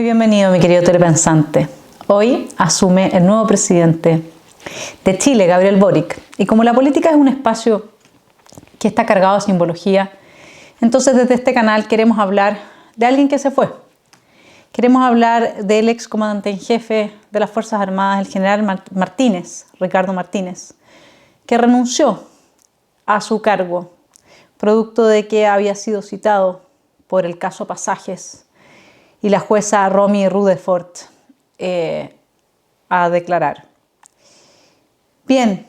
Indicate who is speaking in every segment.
Speaker 1: Muy bienvenido, mi querido telepensante. Hoy asume el nuevo presidente de Chile, Gabriel Boric. Y como la política es un espacio que está cargado de simbología, entonces desde este canal queremos hablar de alguien que se fue. Queremos hablar del ex comandante en jefe de las Fuerzas Armadas, el general Martínez, Ricardo Martínez, que renunció a su cargo, producto de que había sido citado por el caso Pasajes y la jueza Romy Rutherford a declarar. Bien,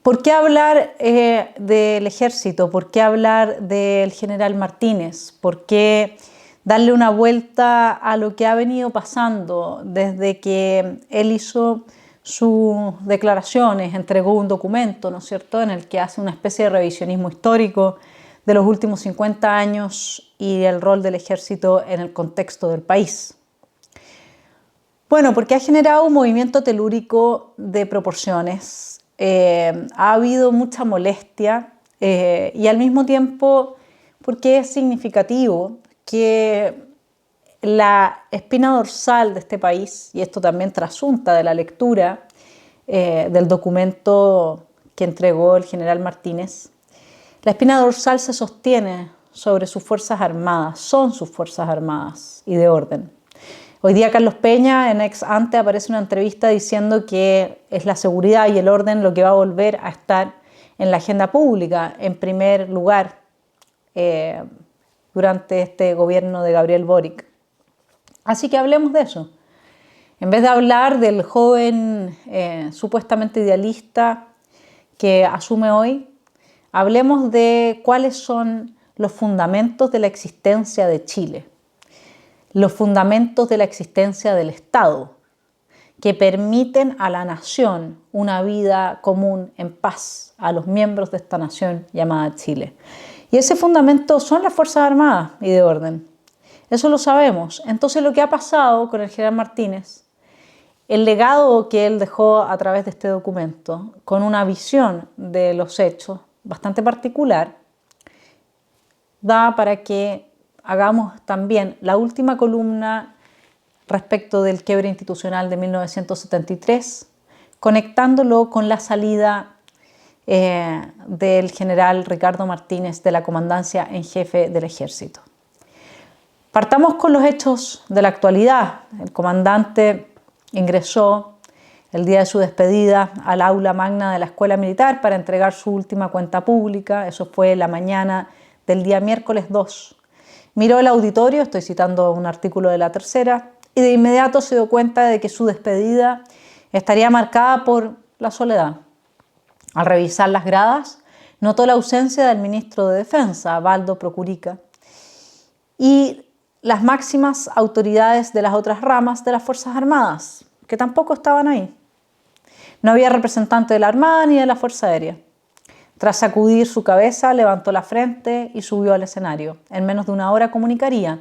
Speaker 1: ¿por qué hablar del ejército? ¿Por qué hablar del general Martínez? ¿Por qué darle una vuelta a lo que ha venido pasando desde que él hizo sus declaraciones, entregó un documento, ¿no es cierto?, en el que hace una especie de revisionismo histórico de los últimos 50 años y el rol del ejército en el contexto del país? Bueno, porque ha generado un movimiento telúrico de proporciones, ha habido mucha molestia y al mismo tiempo porque es significativo que la espina dorsal de este país, y esto también trasunta de la lectura del documento que entregó el general Martínez, la espina dorsal se sostiene sobre sus fuerzas armadas, son sus fuerzas armadas y de orden. Hoy día Carlos Peña en Ex Ante aparece una entrevista diciendo que es la seguridad y el orden lo que va a volver a estar en la agenda pública en primer lugar durante este gobierno de Gabriel Boric. Así que hablemos de eso. En vez de hablar del joven supuestamente idealista que asume hoy, hablemos de cuáles son los fundamentos de la existencia de Chile, los fundamentos de la existencia del Estado, que permiten a la nación una vida común en paz, a los miembros de esta nación llamada Chile. Y ese fundamento son las Fuerzas Armadas y de orden. Eso lo sabemos. Entonces lo que ha pasado con el general Martínez, el legado que él dejó a través de este documento, con una visión de los hechos bastante particular, da para que hagamos también la última columna respecto del quiebre institucional de 1973, conectándolo con la salida del general Ricardo Martínez de la comandancia en jefe del ejército. Partamos con los hechos de la actualidad. El comandante ingresó el día de su despedida al aula magna de la Escuela Militar para entregar su última cuenta pública. Eso fue la mañana del día miércoles 2. Miró el auditorio, estoy citando un artículo de La Tercera, y de inmediato se dio cuenta de que su despedida estaría marcada por la soledad. Al revisar las gradas, notó la ausencia del ministro de Defensa, Baldo Procurica, y las máximas autoridades de las otras ramas de las Fuerzas Armadas, que tampoco estaban ahí. No había representante de la Armada ni de la Fuerza Aérea. Tras sacudir su cabeza, levantó la frente y subió al escenario. En menos de una hora comunicaría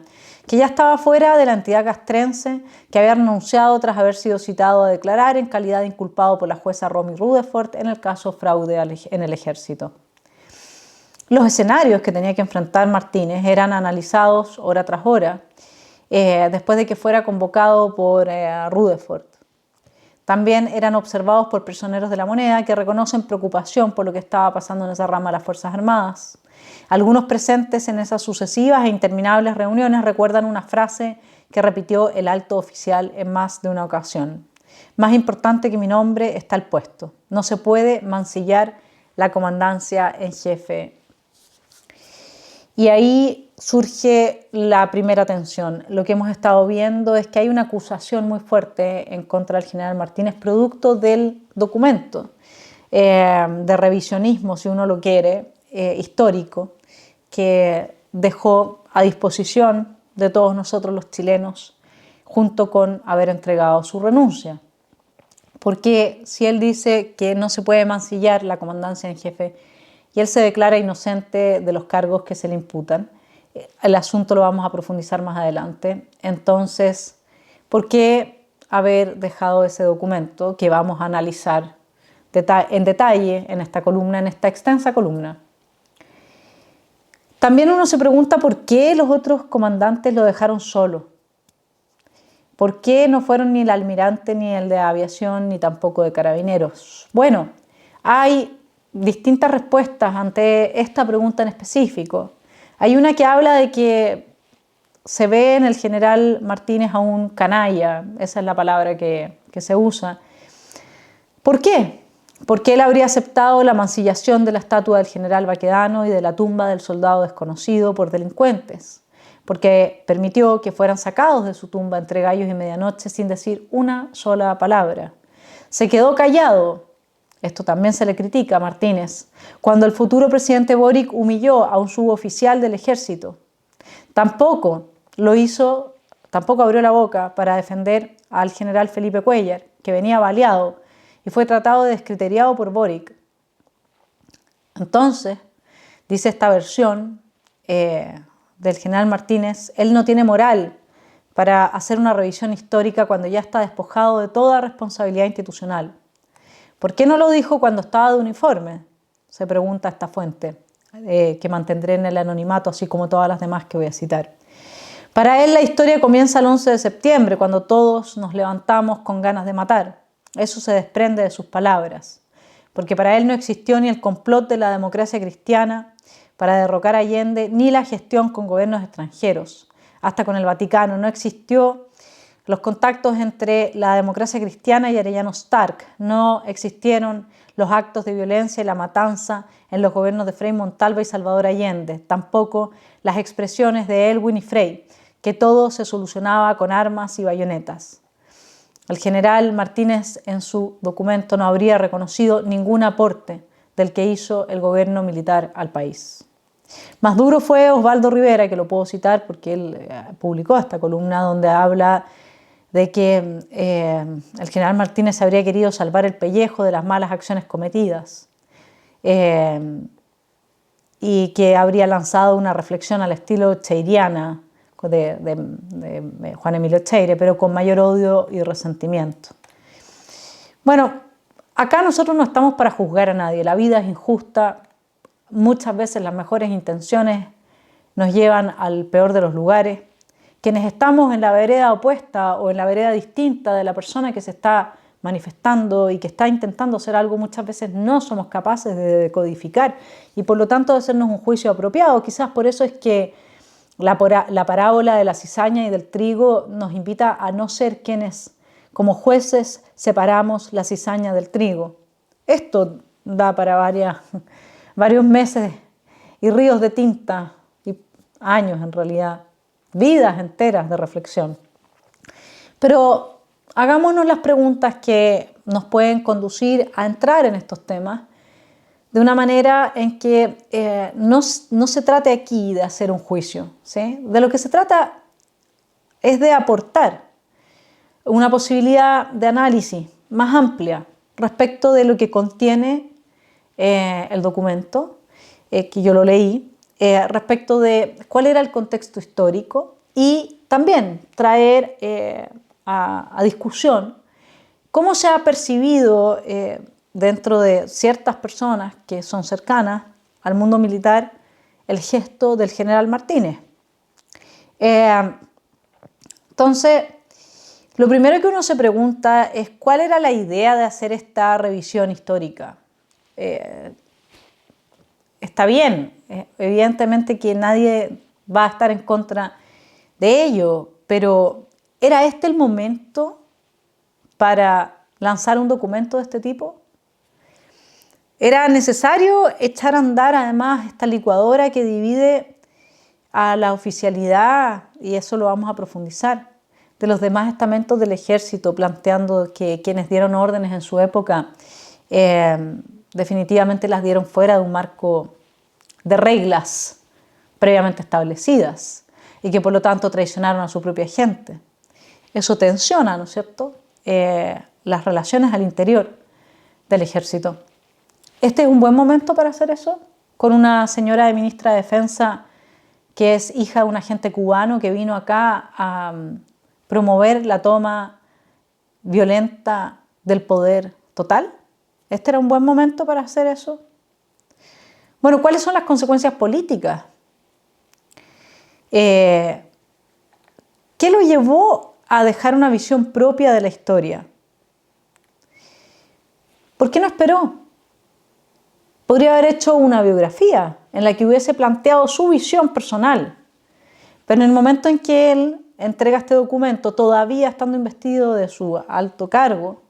Speaker 1: que ya estaba fuera de la entidad castrense, que había renunciado tras haber sido citado a declarar en calidad de inculpado por la jueza Romy Rutherford en el caso fraude en el ejército. Los escenarios que tenía que enfrentar Martínez eran analizados hora tras hora después de que fuera convocado por Rutherford. También eran observados por prisioneros de la moneda que reconocen preocupación por lo que estaba pasando en esa rama de las Fuerzas Armadas. Algunos presentes en esas sucesivas e interminables reuniones recuerdan una frase que repitió el alto oficial en más de una ocasión. Más importante que mi nombre está el puesto. No se puede mancillar la comandancia en jefe. Y ahí surge la primera tensión. Lo que hemos estado viendo es que hay una acusación muy fuerte en contra del general Martínez, producto del documento de revisionismo, si uno lo quiere, histórico, que dejó a disposición de todos nosotros los chilenos, junto con haber entregado su renuncia. Porque si él dice que no se puede mancillar la comandancia en jefe y él se declara inocente de los cargos que se le imputan, el asunto lo vamos a profundizar más adelante. Entonces, ¿por qué haber dejado ese documento que vamos a analizar en detalle en esta columna, en esta extensa columna? También uno se pregunta por qué los otros comandantes lo dejaron solo. ¿Por qué no fueron ni el almirante, ni el de aviación, ni tampoco de carabineros? Bueno, hay distintas respuestas ante esta pregunta en específico. Hay una que habla de que se ve en el general Martínez a un canalla, esa es la palabra que se usa. ¿Por qué? Porque él habría aceptado la mancillación de la estatua del general Baquedano y de la tumba del soldado desconocido por delincuentes, porque permitió que fueran sacados de su tumba entre gallos y medianoche sin decir una sola palabra. Se quedó callado, esto también se le critica a Martínez, cuando el futuro presidente Boric humilló a un suboficial del ejército. Tampoco abrió la boca para defender al general Felipe Cuéllar, que venía baleado y fue tratado de descriteriado por Boric. Entonces, dice esta versión del general Martínez, él no tiene moral para hacer una revisión histórica cuando ya está despojado de toda responsabilidad institucional. ¿Por qué no lo dijo cuando estaba de uniforme?, se pregunta esta fuente, que mantendré en el anonimato, así como todas las demás que voy a citar. Para él la historia comienza el 11 de septiembre, cuando todos nos levantamos con ganas de matar. Eso se desprende de sus palabras, porque para él no existió ni el complot de la democracia cristiana para derrocar a Allende, ni la gestión con gobiernos extranjeros. Hasta con el Vaticano no existió los contactos entre la democracia cristiana y Arellano Stark. No existieron los actos de violencia y la matanza en los gobiernos de Frei Montalva y Salvador Allende. Tampoco las expresiones de Elwin y Frei, que todo se solucionaba con armas y bayonetas. El general Martínez en su documento no habría reconocido ningún aporte del que hizo el gobierno militar al país. Más duro fue Osvaldo Rivera, que lo puedo citar porque él publicó esta columna donde habla de que el general Martínez habría querido salvar el pellejo de las malas acciones cometidas y que habría lanzado una reflexión al estilo cheiriana de Juan Emilio Cheire, pero con mayor odio y resentimiento. Bueno, acá nosotros no estamos para juzgar a nadie, la vida es injusta, muchas veces las mejores intenciones nos llevan al peor de los lugares. Quienes estamos en la vereda opuesta o en la vereda distinta de la persona que se está manifestando y que está intentando hacer algo, muchas veces no somos capaces de decodificar y por lo tanto de hacernos un juicio apropiado. Quizás por eso es que la parábola de la cizaña y del trigo nos invita a no ser quienes como jueces separamos la cizaña del trigo. Esto da para varios meses y ríos de tinta y años en realidad, vidas enteras de reflexión. Pero hagámonos las preguntas que nos pueden conducir a entrar en estos temas de una manera en que no se trate aquí de hacer un juicio, ¿sí? De lo que se trata es de aportar una posibilidad de análisis más amplia respecto de lo que contiene el documento, que yo lo leí, respecto de cuál era el contexto histórico y también traer a discusión cómo se ha percibido dentro de ciertas personas que son cercanas al mundo militar el gesto del general Martínez. Entonces, lo primero que uno se pregunta es cuál era la idea de hacer esta revisión histórica. Está bien, evidentemente que nadie va a estar en contra de ello, pero ¿era este el momento para lanzar un documento de este tipo? ¿Era necesario echar a andar además esta licuadora que divide a la oficialidad, y eso lo vamos a profundizar, de los demás estamentos del ejército, planteando que quienes dieron órdenes en su época definitivamente las dieron fuera de un marco de reglas previamente establecidas y que por lo tanto traicionaron a su propia gente? Eso tensiona, ¿no es cierto?, las relaciones al interior del ejército. ¿Este es un buen momento para hacer eso? Con una señora de ministra de Defensa que es hija de un agente cubano que vino acá a promover la toma violenta del poder total. ¿Este era un buen momento para hacer eso? Bueno, ¿cuáles son las consecuencias políticas? ¿Qué lo llevó a dejar una visión propia de la historia. ¿Por qué no esperó? Podría haber hecho una biografía en la que hubiese planteado su visión personal. Pero en el momento en que él entrega este documento, todavía estando investido de su alto cargo,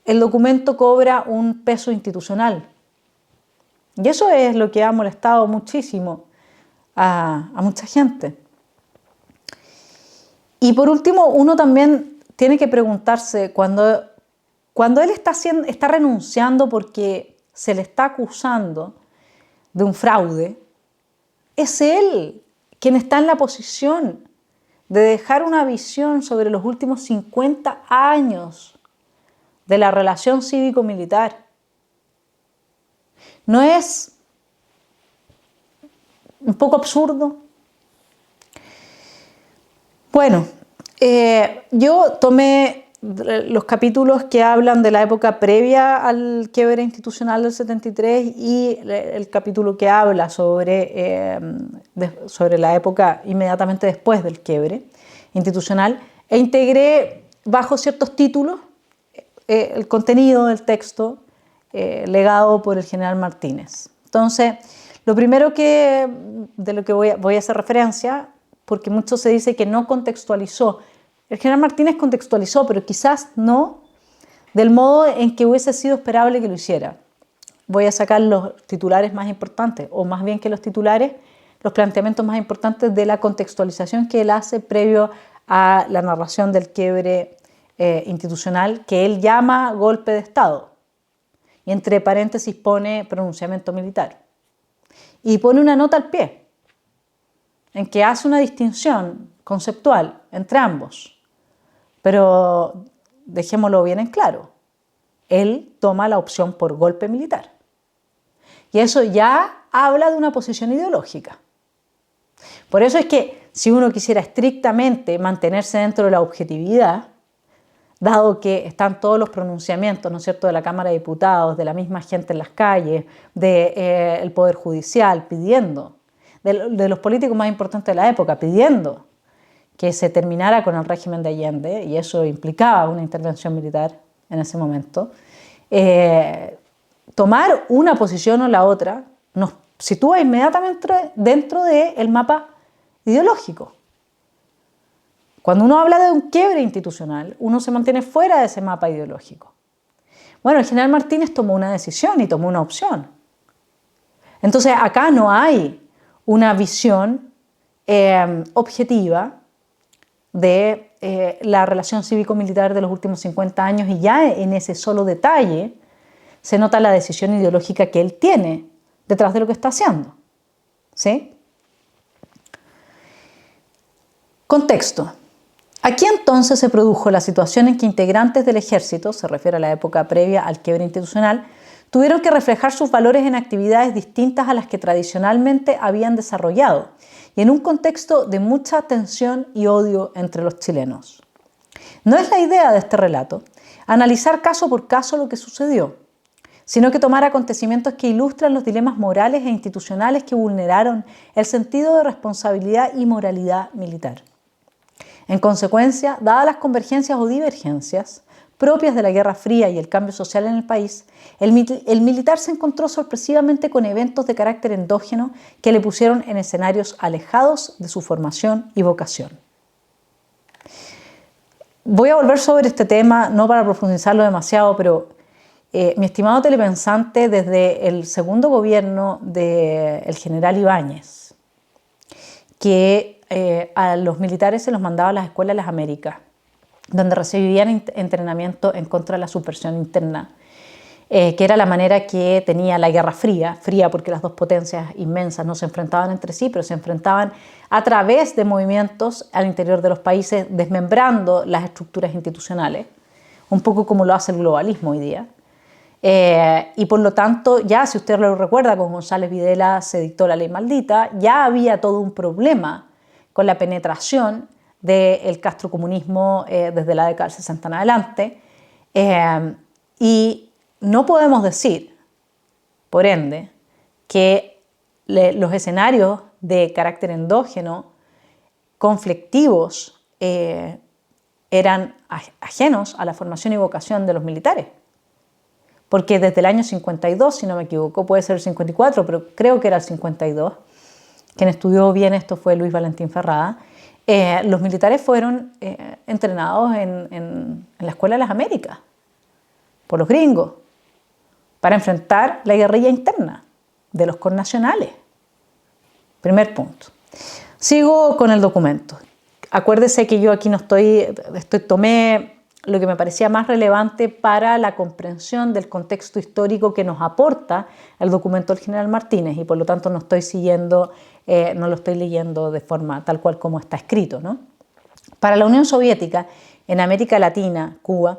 Speaker 1: el documento cobra un peso institucional. Y eso es lo que ha molestado muchísimo a mucha gente. Y por último, uno también tiene que preguntarse, cuando él está renunciando porque se le está acusando de un fraude, es él quien está en la posición de dejar una visión sobre los últimos 50 años de la relación cívico-militar. ¿No es un poco absurdo? Bueno, yo tomé los capítulos que hablan de la época previa al quiebre institucional del 73 y el capítulo que habla sobre la época inmediatamente después del quiebre institucional, e integré bajo ciertos títulos el contenido del texto legado por el general Martínez. Entonces, lo primero de lo que voy a hacer referencia, porque mucho se dice que no contextualizó. El general Martínez contextualizó, pero quizás no del modo en que hubiese sido esperable que lo hiciera. Voy a sacar los titulares más importantes, o más bien que los titulares, los planteamientos más importantes de la contextualización que él hace previo a la narración del quiebre institucional, que él llama golpe de Estado. Y entre paréntesis pone pronunciamiento militar. Y pone una nota al pie, en que hace una distinción conceptual entre ambos. Pero dejémoslo bien en claro, él toma la opción por golpe militar. Y eso ya habla de una posición ideológica. Por eso es que si uno quisiera estrictamente mantenerse dentro de la objetividad, dado que están todos los pronunciamientos, ¿no es cierto?, de la Cámara de Diputados, de la misma gente en las calles, del Poder Judicial, pidiendo, de los políticos más importantes de la época, pidiendo que se terminara con el régimen de Allende, y eso implicaba una intervención militar en ese momento, tomar una posición o la otra nos sitúa inmediatamente dentro del mapa ideológico. Cuando uno habla de un quiebre institucional, uno se mantiene fuera de ese mapa ideológico. Bueno, el general Martínez tomó una decisión y tomó una opción. Entonces, acá no hay una visión objetiva de la relación cívico-militar de los últimos 50 años, y ya en ese solo detalle se nota la decisión ideológica que él tiene detrás de lo que está haciendo. ¿Sí? Contexto. Aquí entonces se produjo la situación en que integrantes del ejército, se refiere a la época previa al quiebre institucional, tuvieron que reflejar sus valores en actividades distintas a las que tradicionalmente habían desarrollado, y en un contexto de mucha tensión y odio entre los chilenos. No es la idea de este relato analizar caso por caso lo que sucedió, sino que tomar acontecimientos que ilustran los dilemas morales e institucionales que vulneraron el sentido de responsabilidad y moralidad militar. En consecuencia, dadas las convergencias o divergencias propias de la Guerra Fría y el cambio social en el país, el militar se encontró sorpresivamente con eventos de carácter endógeno que le pusieron en escenarios alejados de su formación y vocación. Voy a volver sobre este tema, no para profundizarlo demasiado, pero mi estimado telepensante, desde el segundo gobierno del general Ibáñez, que a los militares se los mandaba a las escuelas de las Américas, donde recibían entrenamiento en contra de la subversión interna, que era la manera que tenía la Guerra Fría porque las dos potencias inmensas no se enfrentaban entre sí, pero se enfrentaban a través de movimientos al interior de los países, desmembrando las estructuras institucionales, un poco como lo hace el globalismo hoy día. Y por lo tanto, ya si usted lo recuerda, con González Videla se dictó la ley maldita, ya había todo un problema con la penetración del castrocomunismo desde la década del 60 en adelante, y no podemos decir, por ende, que los escenarios de carácter endógeno, conflictivos, eran ajenos a la formación y vocación de los militares. Porque desde el año 52, si no me equivoco, puede ser el 54, pero creo que era el 52, quien estudió bien esto fue Luis Valentín Ferrada, los militares fueron entrenados en la Escuela de las Américas por los gringos para enfrentar la guerrilla interna de los connacionales. Primer punto. Sigo con el documento. Acuérdese que yo aquí no tomé lo que me parecía más relevante para la comprensión del contexto histórico que nos aporta el documento del general Martínez y por lo tanto no lo estoy leyendo de forma tal cual como está escrito, ¿no? Para la Unión Soviética, en América Latina, Cuba,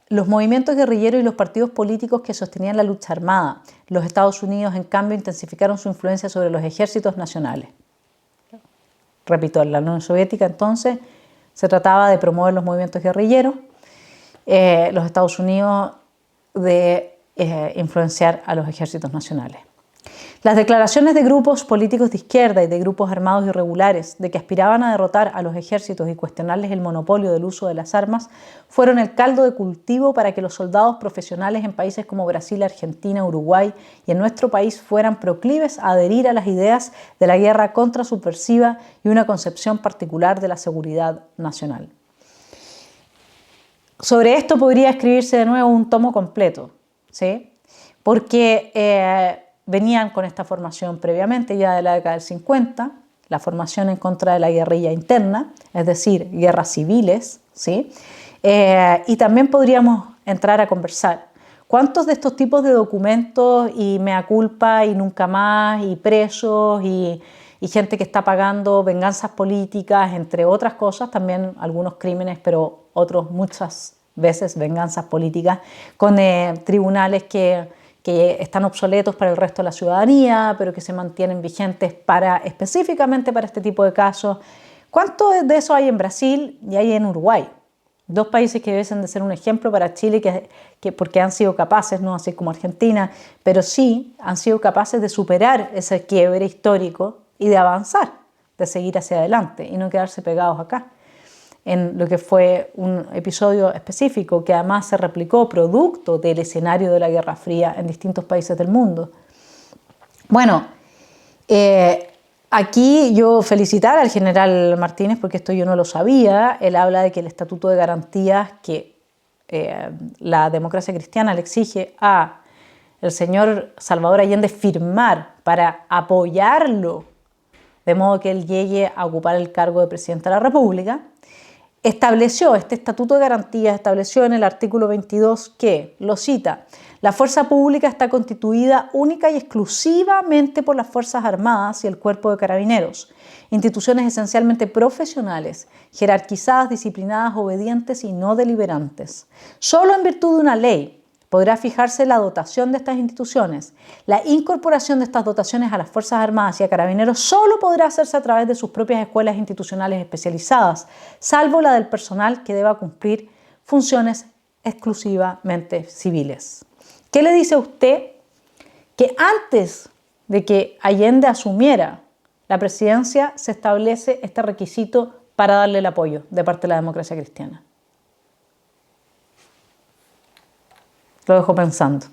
Speaker 1: los movimientos guerrilleros y los partidos políticos que sostenían la lucha armada, los Estados Unidos, en cambio, intensificaron su influencia sobre los ejércitos nacionales. Repito, en la Unión Soviética entonces se trataba de promover los movimientos guerrilleros, los Estados Unidos de influenciar a los ejércitos nacionales. Las declaraciones de grupos políticos de izquierda y de grupos armados irregulares de que aspiraban a derrotar a los ejércitos y cuestionarles el monopolio del uso de las armas fueron el caldo de cultivo para que los soldados profesionales en países como Brasil, Argentina, Uruguay y en nuestro país fueran proclives a adherir a las ideas de la guerra contrasubversiva y una concepción particular de la seguridad nacional. Sobre esto podría escribirse de nuevo un tomo completo, ¿sí? Porque venían con esta formación previamente, ya de la década del 50, la formación en contra de la guerrilla interna, es decir, guerras civiles, ¿sí? Y también podríamos entrar a conversar. ¿Cuántos de estos tipos de documentos y mea culpa y nunca más y presos y gente que está pagando venganzas políticas, entre otras cosas, también algunos crímenes, pero otros muchas veces venganzas políticas, con tribunales que están obsoletos para el resto de la ciudadanía, pero que se mantienen vigentes específicamente para este tipo de casos? ¿Cuánto de eso hay en Brasil y hay en Uruguay? Dos países que deben de ser un ejemplo para Chile, porque han sido capaces, no así como Argentina, pero sí han sido capaces de superar ese quiebre histórico y de avanzar, de seguir hacia adelante y no quedarse pegados acá, en lo que fue un episodio específico que además se replicó producto del escenario de la Guerra Fría en distintos países del mundo. Bueno, aquí yo felicitar al general Martínez porque esto yo no lo sabía. Él habla de que el Estatuto de Garantías que la democracia cristiana le exige a el señor Salvador Allende firmar para apoyarlo de modo que él llegue a ocupar el cargo de presidente de la República. Este Estatuto de Garantías estableció en el artículo 22 que, lo cita, la fuerza pública está constituida única y exclusivamente por las Fuerzas Armadas y el Cuerpo de Carabineros, instituciones esencialmente profesionales, jerarquizadas, disciplinadas, obedientes y no deliberantes. Solo en virtud de una ley podrá fijarse la dotación de estas instituciones. La incorporación de estas dotaciones a las Fuerzas Armadas y a Carabineros solo podrá hacerse a través de sus propias escuelas institucionales especializadas, salvo la del personal que deba cumplir funciones exclusivamente civiles. ¿Qué le dice a usted? Que antes de que Allende asumiera la presidencia se establece este requisito para darle el apoyo de parte de la democracia cristiana. Lo dejo pensando.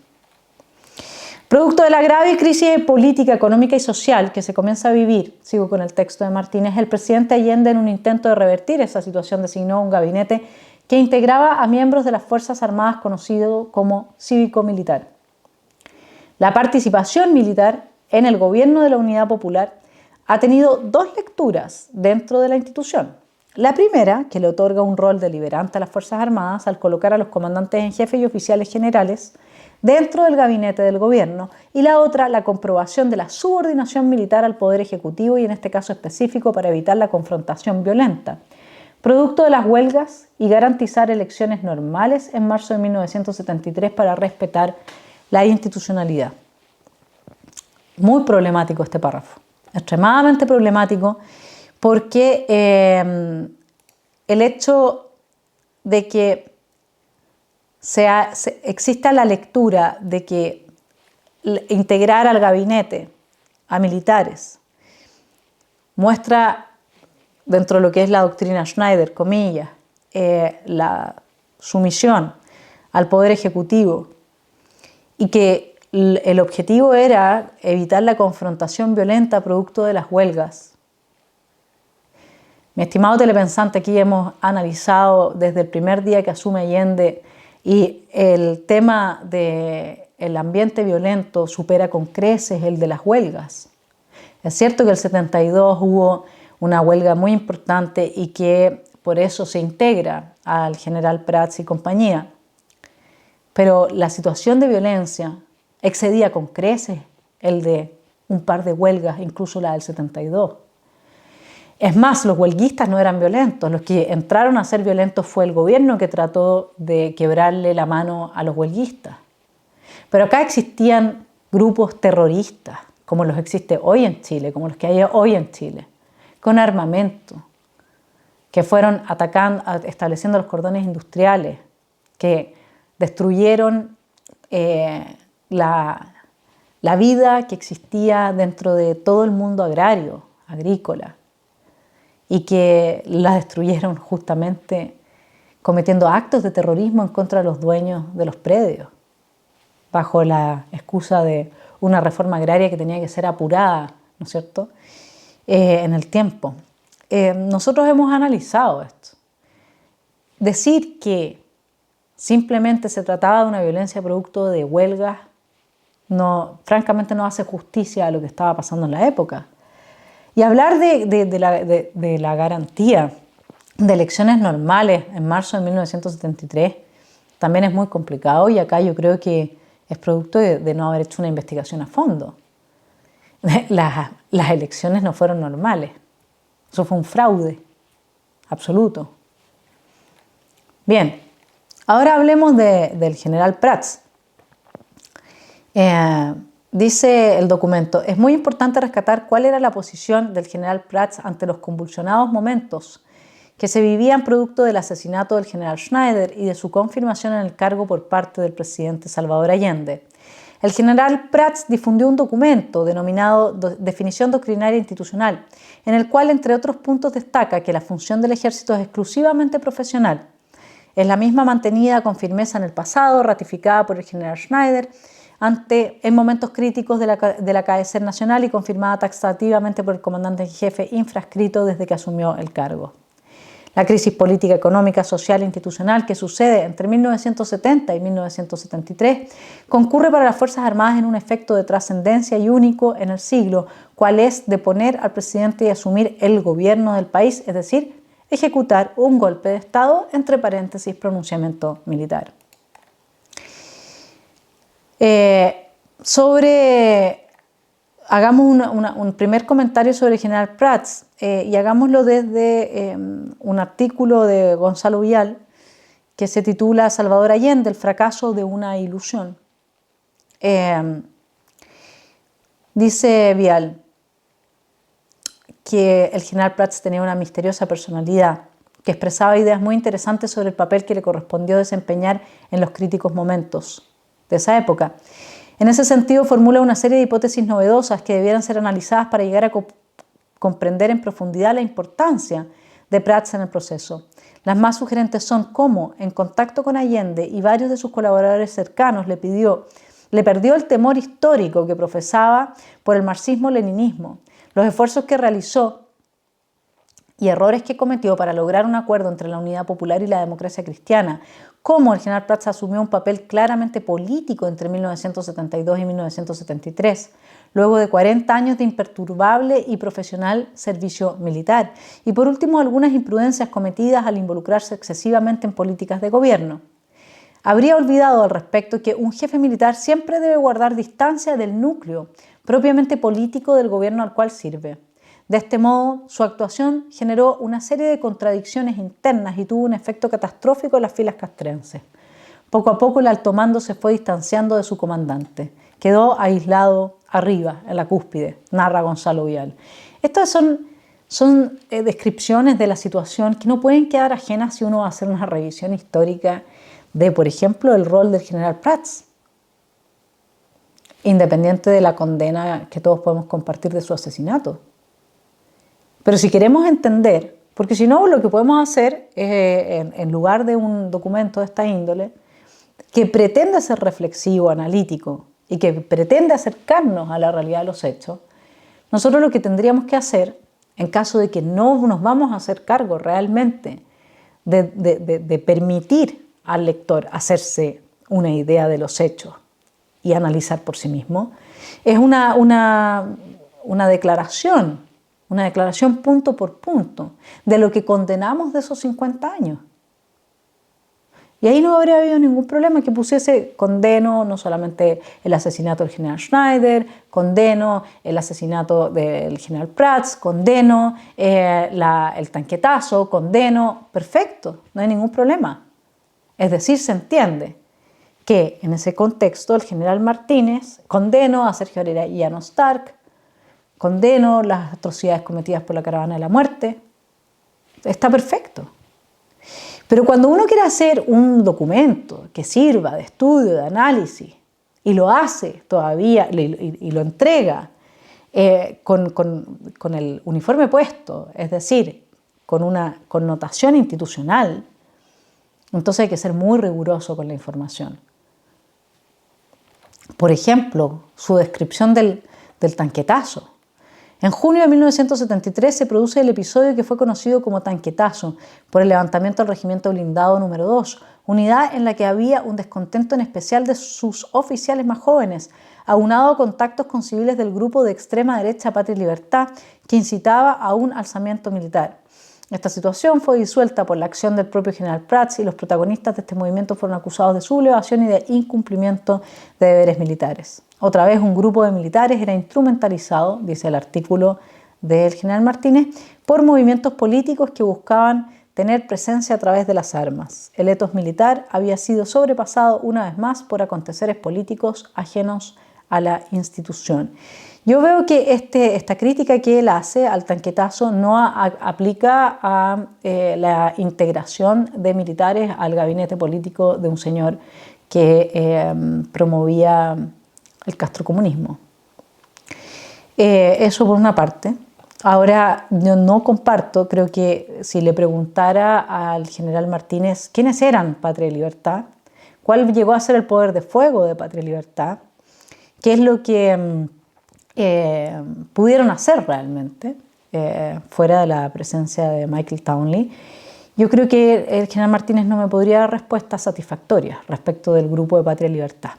Speaker 1: Producto de la grave crisis política, económica y social que se comienza a vivir, sigo con el texto de Martínez, el presidente Allende, en un intento de revertir esa situación, designó un gabinete que integraba a miembros de las Fuerzas Armadas conocido como cívico-militar. La participación militar en el gobierno de la Unidad Popular ha tenido dos lecturas dentro de la institución. La primera, que le otorga un rol deliberante a las Fuerzas Armadas al colocar a los comandantes en jefe y oficiales generales dentro del gabinete del gobierno, y la otra, la comprobación de la subordinación militar al Poder Ejecutivo y en este caso específico para evitar la confrontación violenta, producto de las huelgas y garantizar elecciones normales en marzo de 1973 para respetar la institucionalidad. Muy problemático este párrafo, extremadamente problemático, porque el hecho de que exista la lectura de que integrar al gabinete a militares muestra, dentro de lo que es la doctrina Schneider, comillas, la sumisión al Poder Ejecutivo y que el objetivo era evitar la confrontación violenta producto de las huelgas. Mi estimado telepensante, aquí hemos analizado desde el primer día que asume Allende y el tema del ambiente violento supera con creces el de las huelgas. Es cierto que el 72 hubo una huelga muy importante y que por eso se integra al general Prats y compañía, pero la situación de violencia excedía con creces el de un par de huelgas, incluso la del 72. Es más, los huelguistas no eran violentos, los que entraron a ser violentos fue el gobierno que trató de quebrarle la mano a los huelguistas. Pero acá existían grupos terroristas, como los existe hoy en Chile, como los que hay hoy en Chile, con armamento, que fueron atacando, estableciendo los cordones industriales, que destruyeron la vida que existía dentro de todo el mundo agrario, agrícola, y que la destruyeron justamente cometiendo actos de terrorismo en contra de los dueños de los predios, bajo la excusa de una reforma agraria que tenía que ser apurada, ¿no es cierto?, en el tiempo. Nosotros hemos analizado esto. Decir que simplemente se trataba de una violencia producto de huelgas, francamente no hace justicia a lo que estaba pasando en la época. Y hablar de la garantía de elecciones normales en marzo de 1973 también es muy complicado, y acá yo creo que es producto de no haber hecho una investigación a fondo. Las elecciones no fueron normales. Eso fue un fraude absoluto. Bien, ahora hablemos del general Prats. Dice el documento: es muy importante rescatar cuál era la posición del general Prats ante los convulsionados momentos que se vivían producto del asesinato del general Schneider y de su confirmación en el cargo por parte del presidente Salvador Allende. El general Prats difundió un documento denominado Definición Doctrinaria Institucional, en el cual, entre otros puntos, destaca que la función del ejército es exclusivamente profesional. Es la misma mantenida con firmeza en el pasado, ratificada por el general Schneider en momentos críticos de la acaecer nacional y confirmada taxativamente por el comandante en jefe infrascrito desde que asumió el cargo. La crisis política, económica, social e institucional que sucede entre 1970 y 1973 concurre para las Fuerzas Armadas en un efecto de trascendencia y único en el siglo, cual es de poner al presidente y asumir el gobierno del país, es decir, ejecutar un golpe de Estado, entre paréntesis, pronunciamiento militar. Hagamos un primer comentario sobre el general Prats y hagámoslo desde un artículo de Gonzalo Vial que se titula Salvador Allende, el fracaso de una ilusión. Dice Vial que el general Prats tenía una misteriosa personalidad que expresaba ideas muy interesantes sobre el papel que le correspondió desempeñar en los críticos momentos de esa época. En ese sentido, formula una serie de hipótesis novedosas que debieran ser analizadas para llegar a comprender en profundidad la importancia de Prats en el proceso. Las más sugerentes son cómo, en contacto con Allende y varios de sus colaboradores cercanos, le perdió el temor histórico que profesaba por el marxismo-leninismo, los esfuerzos que realizó y errores que cometió para lograr un acuerdo entre la unidad popular y la democracia cristiana, cómo el general Prats asumió un papel claramente político entre 1972 y 1973, luego de 40 años de imperturbable y profesional servicio militar, y por último algunas imprudencias cometidas al involucrarse excesivamente en políticas de gobierno. Habría olvidado al respecto que un jefe militar siempre debe guardar distancia del núcleo propiamente político del gobierno al cual sirve. De este modo, su actuación generó una serie de contradicciones internas y tuvo un efecto catastrófico en las filas castrenses. Poco a poco el alto mando se fue distanciando de su comandante. Quedó aislado arriba, en la cúspide, narra Gonzalo Vial. Estas son descripciones de la situación que no pueden quedar ajenas si uno va a hacer una revisión histórica de, por ejemplo, el rol del general Prats, independiente de la condena que todos podemos compartir de su asesinato. Pero si queremos entender Porque si no, lo que podemos hacer es, en lugar de un documento de esta índole, que pretende ser reflexivo, analítico y que pretende acercarnos a la realidad de los hechos, nosotros lo que tendríamos que hacer, en caso de que no nos vamos a hacer cargo realmente de permitir al lector hacerse una idea de los hechos y analizar por sí mismo, es una declaración punto por punto de lo que condenamos de esos 50 años. Y ahí no habría habido ningún problema que pusiese condeno no solamente el asesinato del general Schneider, condeno el asesinato del general Prats, condeno el tanquetazo, condeno, perfecto, no hay ningún problema. Es decir, se entiende que en ese contexto el general Martínez condeno a Sergio Arellano Stark, condeno las atrocidades cometidas por la Caravana de la Muerte, está perfecto. Pero cuando uno quiere hacer un documento que sirva de estudio, de análisis, y lo hace todavía y lo entrega con el uniforme puesto, es decir, con una connotación institucional, entonces hay que ser muy riguroso con la información. Por ejemplo, su descripción del tanquetazo. En junio de 1973 se produce el episodio que fue conocido como tanquetazo por el levantamiento del Regimiento Blindado número 2, unidad en la que había un descontento en especial de sus oficiales más jóvenes, aunado a contactos con civiles del grupo de extrema derecha Patria y Libertad que incitaba a un alzamiento militar. Esta situación fue disuelta por la acción del propio general Prats y los protagonistas de este movimiento fueron acusados de sublevación y de incumplimiento de deberes militares. Otra vez un grupo de militares era instrumentalizado, dice el artículo del general Martínez, por movimientos políticos que buscaban tener presencia a través de las armas. El etos militar había sido sobrepasado una vez más por aconteceres políticos ajenos a la institución. Yo veo que esta crítica que él hace al tanquetazo no aplica a la integración de militares al gabinete político de un señor que promovía el castrocomunismo. Eso por una parte. Ahora, yo no comparto, creo que si le preguntara al general Martínez quiénes eran Patria y Libertad, cuál llegó a ser el poder de fuego de Patria y Libertad, qué es lo que pudieron hacer realmente fuera de la presencia de Michael Townley, yo creo que el general Martínez no me podría dar respuestas satisfactorias respecto del grupo de Patria y Libertad.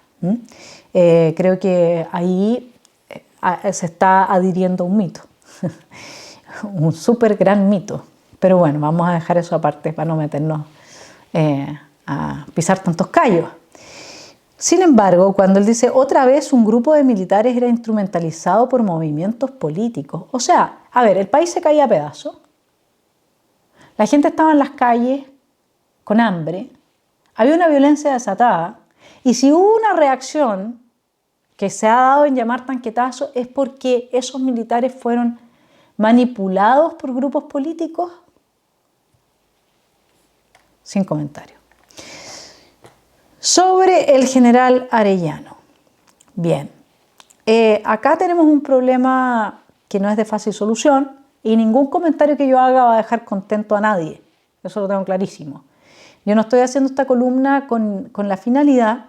Speaker 1: Creo que ahí se está adhiriendo un mito, un súper gran mito, pero bueno, vamos a dejar eso aparte para no meternos a pisar tantos callos. Sin embargo, cuando él dice otra vez un grupo de militares era instrumentalizado por movimientos políticos, o sea, a ver, el país se caía a pedazos, la gente estaba en las calles con hambre, había una violencia desatada y si hubo una reacción que se ha dado en llamar tanquetazo es porque esos militares fueron manipulados por grupos políticos. Sin comentario. Sobre el general Arellano. Bien, acá tenemos un problema que no es de fácil solución y ningún comentario que yo haga va a dejar contento a nadie. Eso lo tengo clarísimo. Yo no estoy haciendo esta columna con la finalidad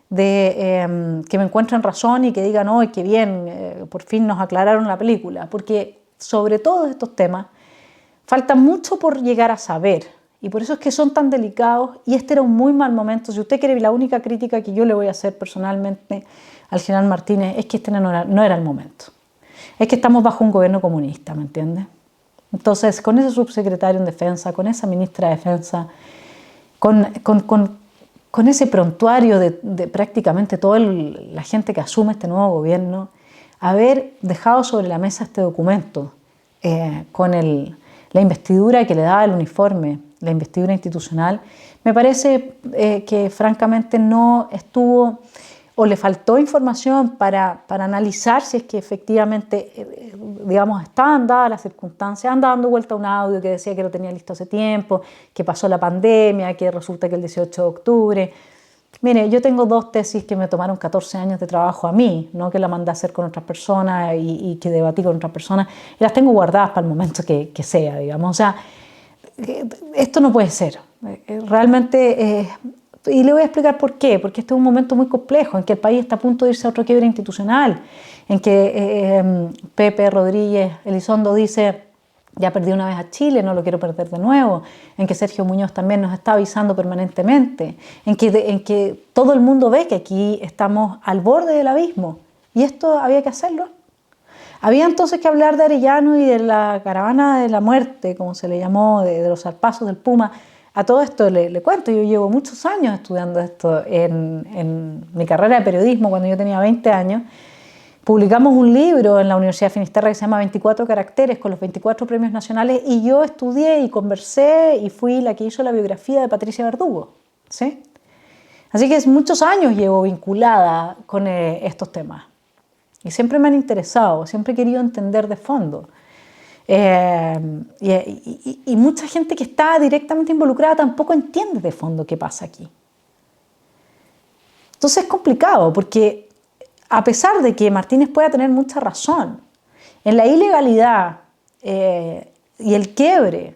Speaker 1: de que me encuentren razón y que digan, ¡ay, qué bien! Por fin nos aclararon la película. Porque sobre todos estos temas falta mucho por llegar a saber. Y por eso es que son tan delicados y este era un muy mal momento. Si usted quiere, la única crítica que yo le voy a hacer personalmente al general Martínez es que este no era el momento. Es que estamos bajo un gobierno comunista, ¿me entiende? Entonces, con ese subsecretario en defensa, con esa ministra de defensa, con ese prontuario de prácticamente toda la gente que asume este nuevo gobierno, haber dejado sobre la mesa este documento con la investidura que le daba el uniforme, la investidura institucional, me parece que francamente no estuvo o le faltó información para analizar si es que efectivamente, digamos, estaban dadas las circunstancias. Anda dando vuelta un audio que decía que lo tenía listo hace tiempo, que pasó la pandemia, que resulta que el 18 de octubre... Mire, yo tengo 2 tesis que me tomaron 14 años de trabajo a mí, no que la mandé a hacer con otras personas y que debatí con otras personas, y las tengo guardadas para el momento que sea, digamos. O sea, esto no puede ser. Realmente, y le voy a explicar por qué, porque este es un momento muy complejo en que el país está a punto de irse a otro quiebre institucional, en que Pepe Rodríguez Elizondo dice: ya perdí una vez a Chile, no lo quiero perder de nuevo, en que Sergio Muñoz también nos está avisando permanentemente, en que todo el mundo ve que aquí estamos al borde del abismo, y esto había que hacerlo. Había entonces que hablar de Arellano y de la caravana de la muerte, como se le llamó, de los zarpazos del Puma. A todo esto le cuento, yo llevo muchos años estudiando esto en mi carrera de periodismo. Cuando yo tenía 20 años, publicamos un libro en la Universidad de Finisterra que se llama 24 caracteres, con los 24 premios nacionales, y yo estudié y conversé y fui la que hizo la biografía de Patricia Verdugo, ¿sí? Así que muchos años llevo vinculada con estos temas. Y siempre me han interesado, siempre he querido entender de fondo. Y mucha gente que está directamente involucrada tampoco entiende de fondo qué pasa aquí. Entonces es complicado, porque a pesar de que Martínez pueda tener mucha razón en la ilegalidad y el quiebre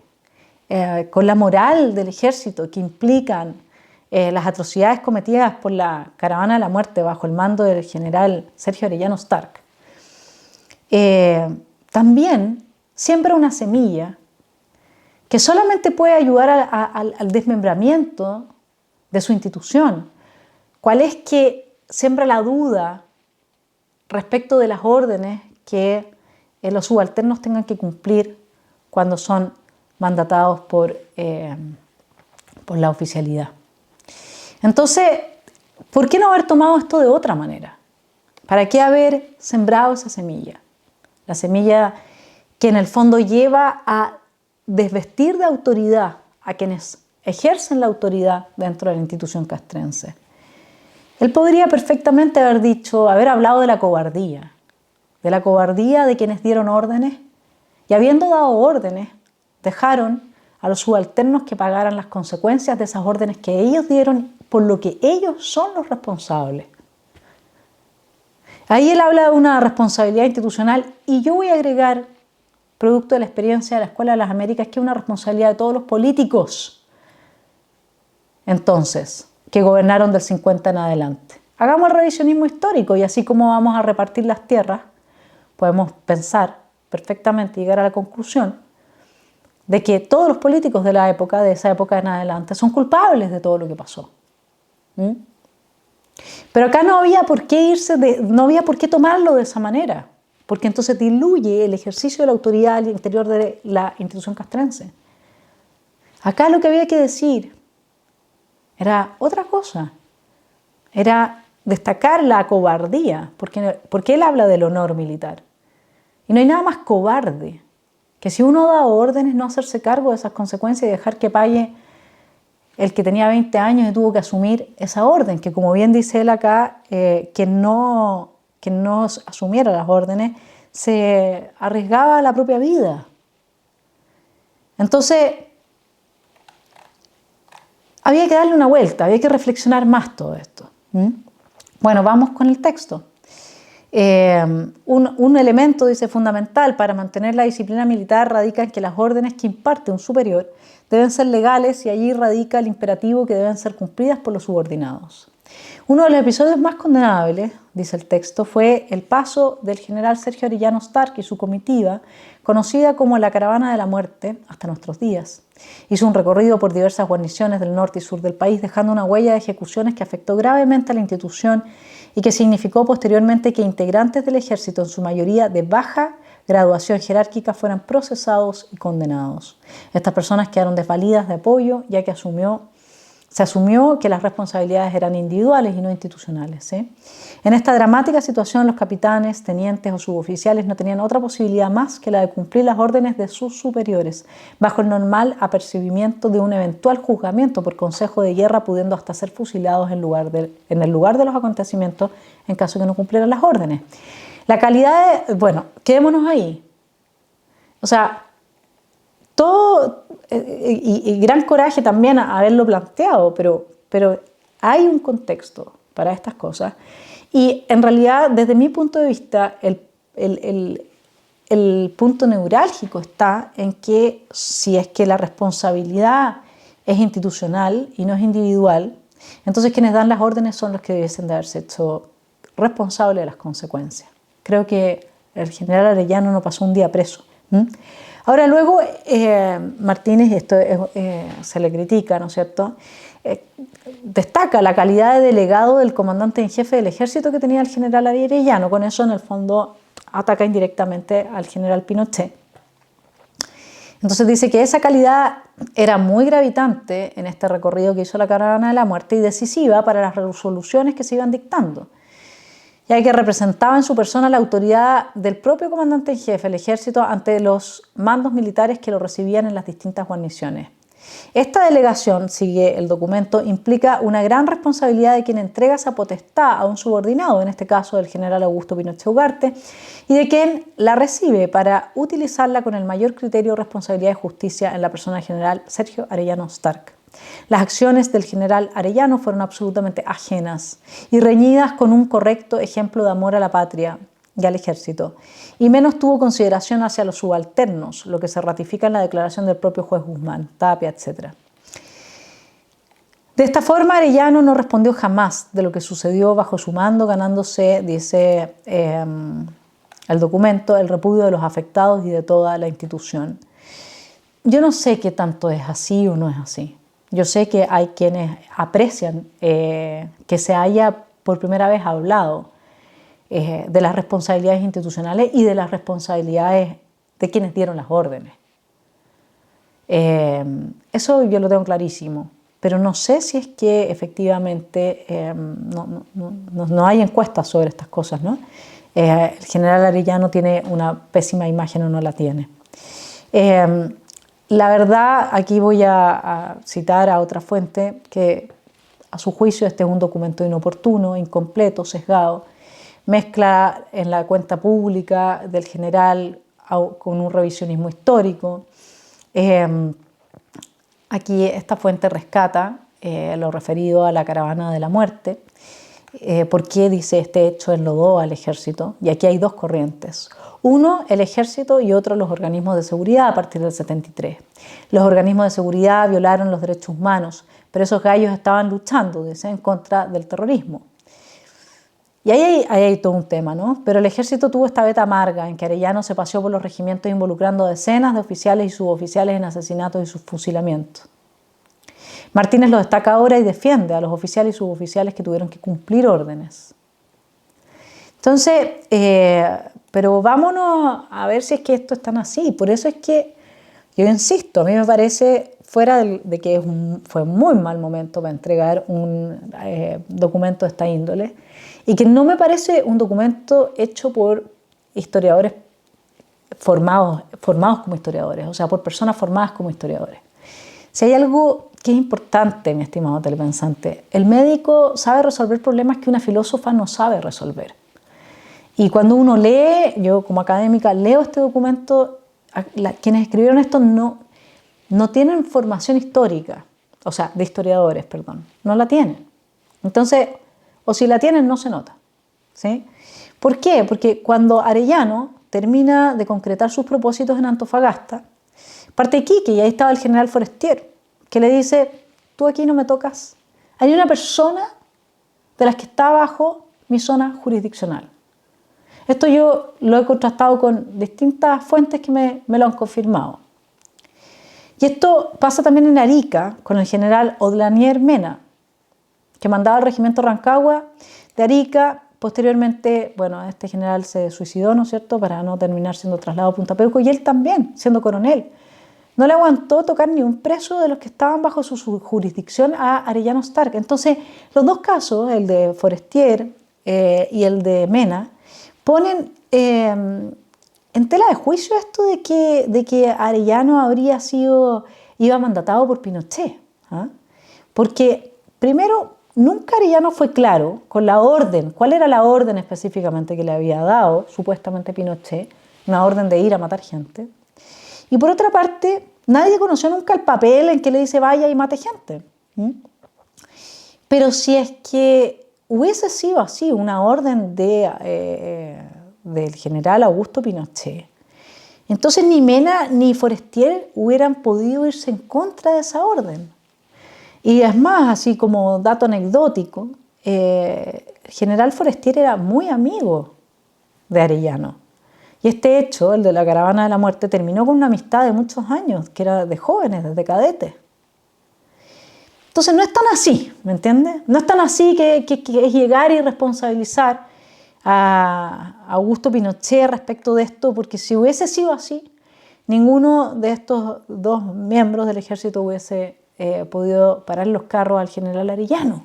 Speaker 1: con la moral del ejército que implican las atrocidades cometidas por la caravana de la muerte bajo el mando del general Sergio Arellano Stark, también siembra una semilla que solamente puede ayudar al desmembramiento de su institución. ¿Cuál es? Que siembra la duda respecto de las órdenes que los subalternos tengan que cumplir cuando son mandatados por la oficialidad. Entonces, ¿por qué no haber tomado esto de otra manera? ¿Para qué haber sembrado esa semilla? La semilla que en el fondo lleva a desvestir de autoridad a quienes ejercen la autoridad dentro de la institución castrense. Él podría perfectamente haber hablado de la cobardía de quienes dieron órdenes, y habiendo dado órdenes, dejaron a los subalternos que pagaran las consecuencias de esas órdenes que ellos dieron, por lo que ellos son los responsables. Ahí él habla de una responsabilidad institucional, y yo voy a agregar, producto de la experiencia de la Escuela de las Américas, que es una responsabilidad de todos los políticos, entonces, que gobernaron del 50 en adelante. Hagamos el revisionismo histórico, y así como vamos a repartir las tierras, podemos pensar perfectamente y llegar a la conclusión de que todos los políticos de esa época en adelante, son culpables de todo lo que pasó. Pero acá no había por qué no había por qué tomarlo de esa manera, porque entonces diluye el ejercicio de la autoridad al interior de la institución castrense. Acá lo que había que decir era otra cosa, era destacar la cobardía, porque él habla del honor militar. Y no hay nada más cobarde que, si uno da órdenes, no hacerse cargo de esas consecuencias y dejar que pague el que tenía 20 años y tuvo que asumir esa orden, que, como bien dice él acá, que no asumiera las órdenes se arriesgaba a la propia vida. Entonces, había que darle una vuelta, había que reflexionar más todo esto. Bueno, vamos con el texto. Un elemento, dice, fundamental para mantener la disciplina militar radica en que las órdenes que imparte un superior deben ser legales, y allí radica el imperativo que deben ser cumplidas por los subordinados. Uno de los episodios más condenables, dice el texto, fue el paso del general Sergio Arellano Stark y su comitiva, conocida como la Caravana de la Muerte, hasta nuestros días. Hizo un recorrido por diversas guarniciones del norte y sur del país, dejando una huella de ejecuciones que afectó gravemente a la institución y que significó posteriormente que integrantes del ejército, en su mayoría de baja graduación jerárquica, fueran procesados y condenados. Estas personas quedaron desvalidas de apoyo, ya que se asumió que las responsabilidades eran individuales y no institucionales. En esta dramática situación, los capitanes, tenientes o suboficiales no tenían otra posibilidad más que la de cumplir las órdenes de sus superiores, bajo el normal apercibimiento de un eventual juzgamiento por consejo de guerra, pudiendo hasta ser fusilados en el lugar de los acontecimientos en caso de que no cumplieran las órdenes. La calidad bueno, quedémonos ahí. O sea, todo, y gran coraje también haberlo planteado, pero hay un contexto para estas cosas, y en realidad, desde mi punto de vista, el el punto neurálgico está en que si es que la responsabilidad es institucional y no es individual, entonces quienes dan las órdenes son los que debiesen de haberse hecho responsables de las consecuencias. Creo que el general Arellano no pasó un día preso. Ahora luego Martínez, esto se le critica, ¿no es cierto?, destaca la calidad de delegado del comandante en jefe del ejército que tenía el general Arellano. Con eso en el fondo ataca indirectamente al general Pinochet. Entonces dice que esa calidad era muy gravitante en este recorrido que hizo la caravana de la muerte y decisiva para las resoluciones que se iban dictando, ya que representaba en su persona la autoridad del propio comandante en jefe del ejército ante los mandos militares que lo recibían en las distintas guarniciones. Esta delegación, sigue el documento, implica una gran responsabilidad de quien entrega esa potestad a un subordinado, en este caso del general Augusto Pinochet Ugarte, y de quien la recibe para utilizarla con el mayor criterio, responsabilidad y justicia en la persona del general Sergio Arellano Stark. Las acciones del general Arellano fueron absolutamente ajenas y reñidas con un correcto ejemplo de amor a la patria y al ejército, y menos tuvo consideración hacia los subalternos, lo que se ratifica en la declaración del propio juez Guzmán, Tapia, etc. De esta forma, Arellano no respondió jamás de lo que sucedió bajo su mando, ganándose, dice el documento, el repudio de los afectados y de toda la institución. Yo no sé qué tanto es así o no es así. Yo sé que hay quienes aprecian que se haya por primera vez hablado de las responsabilidades institucionales y de las responsabilidades de quienes dieron las órdenes. Eso yo lo tengo clarísimo, pero no sé si es que efectivamente no hay encuestas sobre estas cosas, ¿no? El general Arellano tiene una pésima imagen o no la tiene. La verdad, aquí voy a citar a otra fuente que a su juicio este es un documento inoportuno, incompleto, sesgado, mezcla en la cuenta pública del general con un revisionismo histórico. Aquí esta fuente rescata lo referido a la caravana de la muerte, porque dice este hecho enlodó al ejército, y aquí hay dos corrientes. Uno, el ejército, y otro, los organismos de seguridad a partir del 73. Los organismos de seguridad violaron los derechos humanos, pero esos gallos estaban luchando, dice, en contra del terrorismo. Y ahí hay todo un tema, ¿no? Pero el ejército tuvo esta veta amarga en que Arellano se paseó por los regimientos involucrando decenas de oficiales y suboficiales en asesinatos y sus fusilamientos. Martínez lo destaca ahora y defiende a los oficiales y suboficiales que tuvieron que cumplir órdenes. Entonces, pero vámonos a ver si es que esto es tan así. Por eso es que yo insisto, a mí me parece, fuera de que fue un muy mal momento para entregar un documento de esta índole, y que no me parece un documento hecho por historiadores formados como historiadores, o sea, por personas formadas como historiadores. Si hay algo que es importante, mi estimado telepensante, el médico sabe resolver problemas que una filósofa no sabe resolver. Y cuando uno lee, yo como académica leo este documento, quienes escribieron esto no tienen formación histórica, o sea, de historiadores, perdón, no la tienen. Entonces, o si la tienen, no se nota, ¿sí? ¿Por qué? Porque cuando Arellano termina de concretar sus propósitos en Antofagasta, parte Iquique, y ahí estaba el general Forestier, que le dice, tú aquí no me tocas. Hay una persona de las que está bajo mi zona jurisdiccional. Esto yo lo he contrastado con distintas fuentes que me lo han confirmado. Y esto pasa también en Arica, con el general Odlanier Mena, que mandaba al regimiento Rancagua de Arica. Posteriormente, bueno, este general se suicidó, ¿no es cierto?, para no terminar siendo trasladado a Punta Peuco, y él también, siendo coronel, no le aguantó tocar ni un preso de los que estaban bajo su jurisdicción a Arellano Stark. Entonces, los dos casos, el de Forestier y el de Mena, ponen en tela de juicio esto de que Arellano iba mandatado por Pinochet. ¿Ah? Porque, primero, nunca Arellano fue claro con la orden, cuál era la orden específicamente que le había dado, supuestamente Pinochet, una orden de ir a matar gente. Y por otra parte, nadie conoció nunca el papel en que le dice vaya y mate gente. Pero si es que hubiese sido así, una orden del general Augusto Pinochet, Entonces ni Mena ni Forestier hubieran podido irse en contra de esa orden. Y es más, así como dato anecdótico, el general Forestier era muy amigo de Arellano. Y este hecho, el de la caravana de la muerte, terminó con una amistad de muchos años, que era de jóvenes, desde cadetes. Entonces no es tan así, ¿me entiendes? No es tan así que es llegar y responsabilizar a Augusto Pinochet respecto de esto, porque si hubiese sido así, ninguno de estos dos miembros del ejército hubiese podido parar los carros al general Arellano.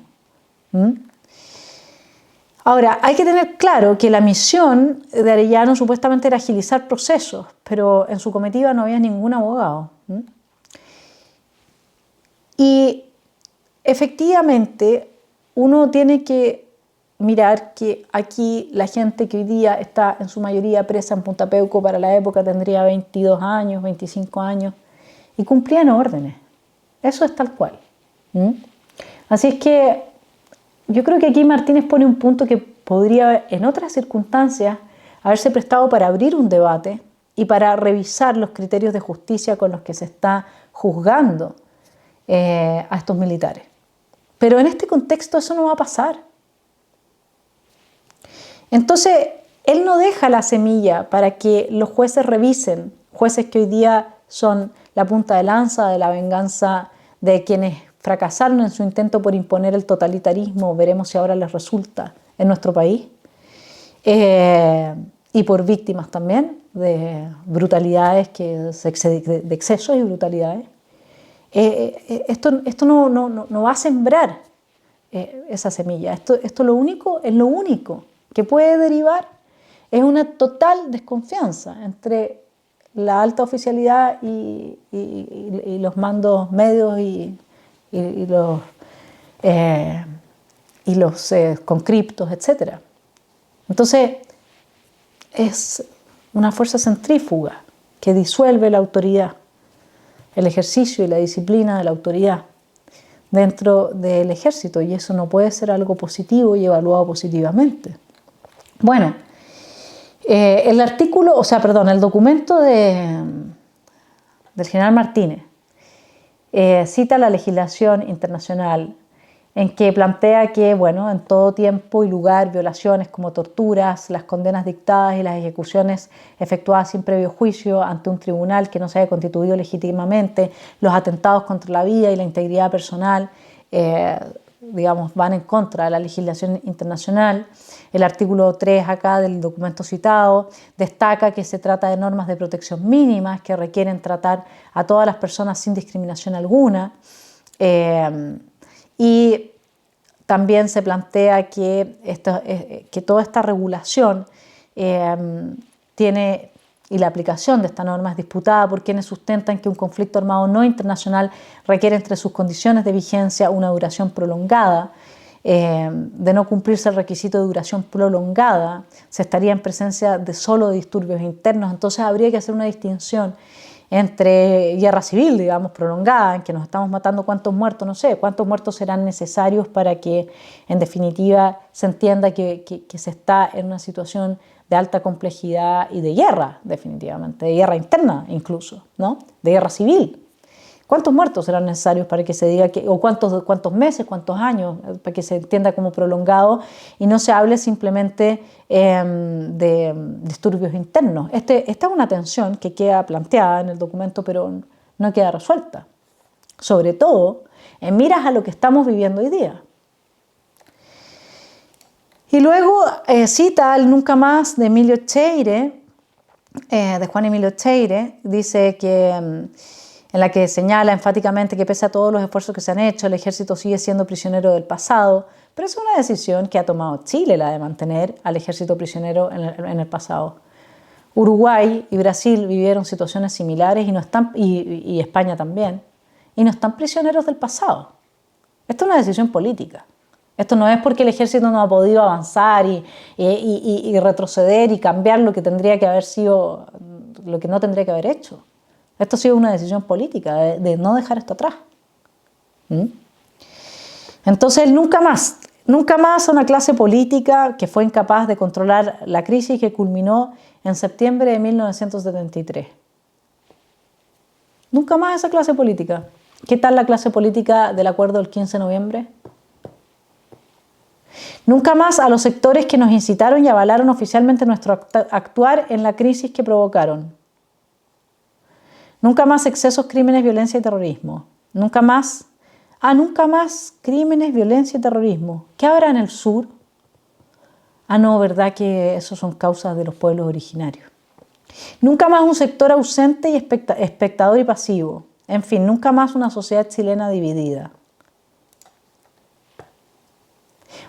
Speaker 1: Ahora, hay que tener claro que la misión de Arellano supuestamente era agilizar procesos, pero en su comitiva no había ningún abogado. Y efectivamente, uno tiene que mirar que aquí la gente que hoy día está en su mayoría presa en Punta Peuco para la época tendría 22 años, 25 años y cumplían órdenes. Eso es tal cual. Así es que yo creo que aquí Martínez pone un punto que podría en otras circunstancias haberse prestado para abrir un debate y para revisar los criterios de justicia con los que se está juzgando a estos militares. Pero en este contexto eso no va a pasar. Entonces, él no deja la semilla para que los jueces revisen, jueces que hoy día son la punta de lanza de la venganza de quienes fracasaron en su intento por imponer el totalitarismo, veremos si ahora les resulta en nuestro país, y por víctimas también de brutalidades, de excesos y brutalidades. Esto no va a sembrar esa semilla. Esto lo único que puede derivar es una total desconfianza entre la alta oficialidad y los mandos medios y los conscriptos, etc. Entonces, es una fuerza centrífuga que disuelve la autoridad, el ejercicio y la disciplina de la autoridad dentro del ejército, y eso no puede ser algo positivo y evaluado positivamente. Bueno, el documento del general Martínez cita la legislación internacional en que plantea que, en todo tiempo y lugar, violaciones como torturas, las condenas dictadas y las ejecuciones efectuadas sin previo juicio ante un tribunal que no se haya constituido legítimamente, los atentados contra la vida y la integridad personal, van en contra de la legislación internacional. El artículo 3 acá del documento citado destaca que se trata de normas de protección mínimas que requieren tratar a todas las personas sin discriminación alguna. Y también se plantea que toda esta regulación y la aplicación de esta norma es disputada por quienes sustentan que un conflicto armado no internacional requiere entre sus condiciones de vigencia una duración prolongada. De no cumplirse el requisito de duración prolongada, se estaría en presencia de solo disturbios internos. Entonces habría que hacer una distinción entre guerra civil, prolongada, en que nos estamos matando, cuántos muertos serán necesarios para que en definitiva se entienda que se está en una situación de alta complejidad y de guerra, definitivamente, de guerra interna incluso, ¿no? De guerra civil. ¿Cuántos muertos serán necesarios para que se diga o cuántos meses, cuántos años, para que se entienda como prolongado y no se hable simplemente de disturbios internos? Esta es una tensión que queda planteada en el documento, pero no queda resuelta. Sobre todo en miras a lo que estamos viviendo hoy día. Y luego cita el Nunca Más de Emilio Cheire, de Juan Emilio Cheire, dice que en la que señala enfáticamente que pese a todos los esfuerzos que se han hecho, el ejército sigue siendo prisionero del pasado, pero es una decisión que ha tomado Chile, la de mantener al ejército prisionero en el pasado. Uruguay y Brasil vivieron situaciones similares y España también, y no están prisioneros del pasado. Esto es una decisión política. Esto no es porque el ejército no ha podido avanzar y retroceder y cambiar lo que tendría que haber sido, lo que no tendría que haber hecho. Esto ha sido una decisión política de no dejar esto atrás. Entonces, nunca más una clase política que fue incapaz de controlar la crisis que culminó en septiembre de 1973. Nunca más esa clase política. ¿Qué tal la clase política del acuerdo del 15 de noviembre? Nunca más a los sectores que nos incitaron y avalaron oficialmente nuestro actuar en la crisis que provocaron. Nunca más excesos, crímenes, violencia y terrorismo. Nunca más crímenes, violencia y terrorismo. ¿Qué habrá en el sur? No, ¿verdad que esos son causas de los pueblos originarios? Nunca más un sector ausente y espectador y pasivo. En fin, nunca más una sociedad chilena dividida.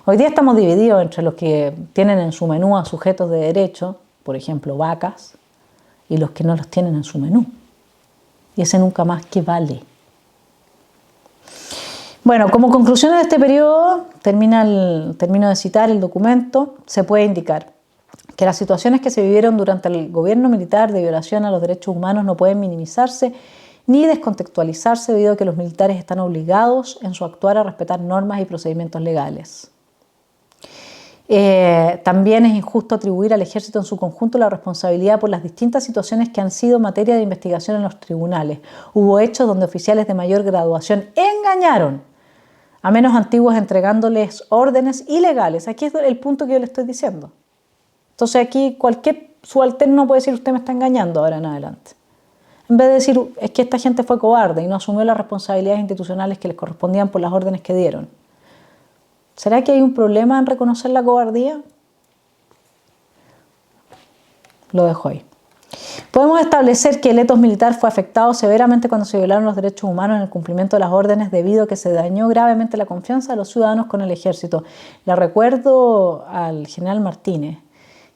Speaker 1: Hoy día estamos divididos entre los que tienen en su menú a sujetos de derecho, por ejemplo, vacas, y los que no los tienen en su menú. Y ese nunca más, ¿qué vale? Bueno, como conclusión de este periodo, termino de citar el documento, se puede indicar que las situaciones que se vivieron durante el gobierno militar de violación a los derechos humanos no pueden minimizarse ni descontextualizarse debido a que los militares están obligados en su actuar a respetar normas y procedimientos legales. También es injusto atribuir al ejército en su conjunto la responsabilidad por las distintas situaciones que han sido materia de investigación en los tribunales. Hubo hechos donde oficiales de mayor graduación engañaron a menos antiguos entregándoles órdenes ilegales. Aquí es el punto que yo le estoy diciendo. Entonces aquí cualquier subalterno puede decir usted me está engañando ahora en adelante. En vez de decir es que esta gente fue cobarde y no asumió las responsabilidades institucionales que les correspondían por las órdenes que dieron. ¿Será que hay un problema en reconocer la cobardía? Lo dejo ahí. Podemos establecer que el etos militar fue afectado severamente cuando se violaron los derechos humanos en el cumplimiento de las órdenes debido a que se dañó gravemente la confianza de los ciudadanos con el ejército. Le recuerdo al general Martínez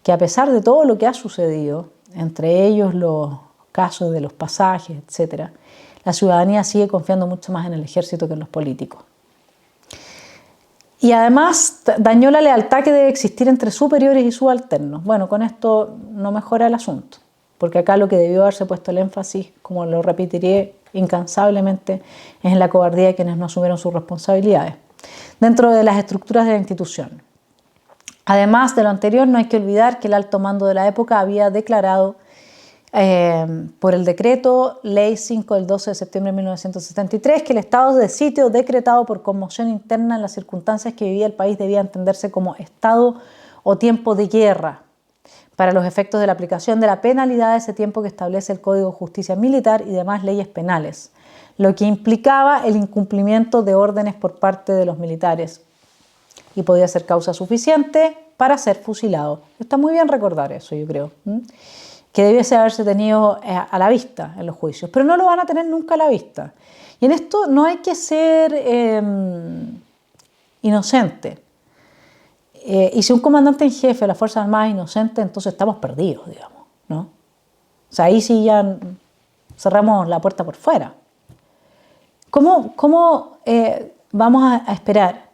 Speaker 1: que a pesar de todo lo que ha sucedido, entre ellos los casos de los pasajes, etc., la ciudadanía sigue confiando mucho más en el ejército que en los políticos. Y además dañó la lealtad que debe existir entre superiores y subalternos. Bueno, con esto no mejora el asunto, porque acá lo que debió haberse puesto el énfasis, como lo repetiré incansablemente, es en la cobardía de quienes no asumieron sus responsabilidades dentro de las estructuras de la institución. Además de lo anterior, no hay que olvidar que el alto mando de la época había declarado por el decreto Ley 5 del 12 de septiembre de 1973 que el estado de sitio decretado por conmoción interna en las circunstancias que vivía el país debía entenderse como estado o tiempo de guerra para los efectos de la aplicación de la penalidad de ese tiempo que establece el Código de Justicia Militar y demás leyes penales, lo que implicaba el incumplimiento de órdenes por parte de los militares y podía ser causa suficiente para ser fusilado. Está muy bien recordar eso, yo creo, que debiese haberse tenido a la vista en los juicios, pero no lo van a tener nunca a la vista. Y en esto no hay que ser inocente. Y si un comandante en jefe de las Fuerzas Armadas es inocente, entonces estamos perdidos, digamos, ¿no? O sea, ahí sí ya cerramos la puerta por fuera. ¿Cómo vamos a esperar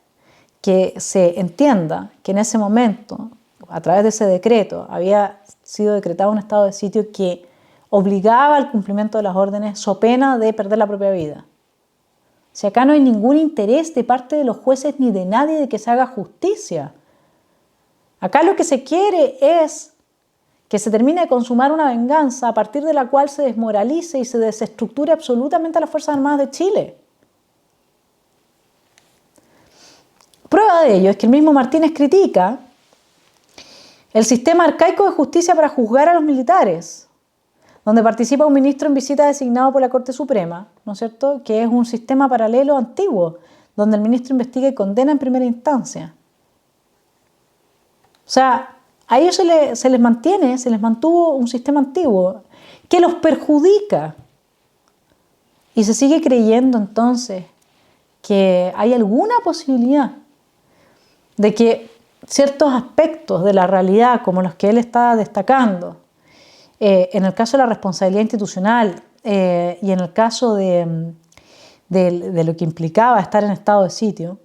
Speaker 1: que se entienda que en ese momento, a través de ese decreto, había sido decretado un estado de sitio que obligaba al cumplimiento de las órdenes so pena de perder la propia vida? Si acá no hay ningún interés de parte de los jueces ni de nadie de que se haga justicia. Acá lo que se quiere es que se termine de consumar una venganza a partir de la cual se desmoralice y se desestructure absolutamente a las Fuerzas Armadas de Chile. Prueba de ello es que el mismo Martínez critica el sistema arcaico de justicia para juzgar a los militares, donde participa un ministro en visita designado por la Corte Suprema, ¿no es cierto?, que es un sistema paralelo antiguo, donde el ministro investiga y condena en primera instancia. O sea, a ellos se les mantuvo un sistema antiguo que los perjudica. Y se sigue creyendo entonces que hay alguna posibilidad de que ciertos aspectos de la realidad, como los que él está destacando, en el caso de la responsabilidad institucional y en el caso de lo que implicaba estar en estado de sitio,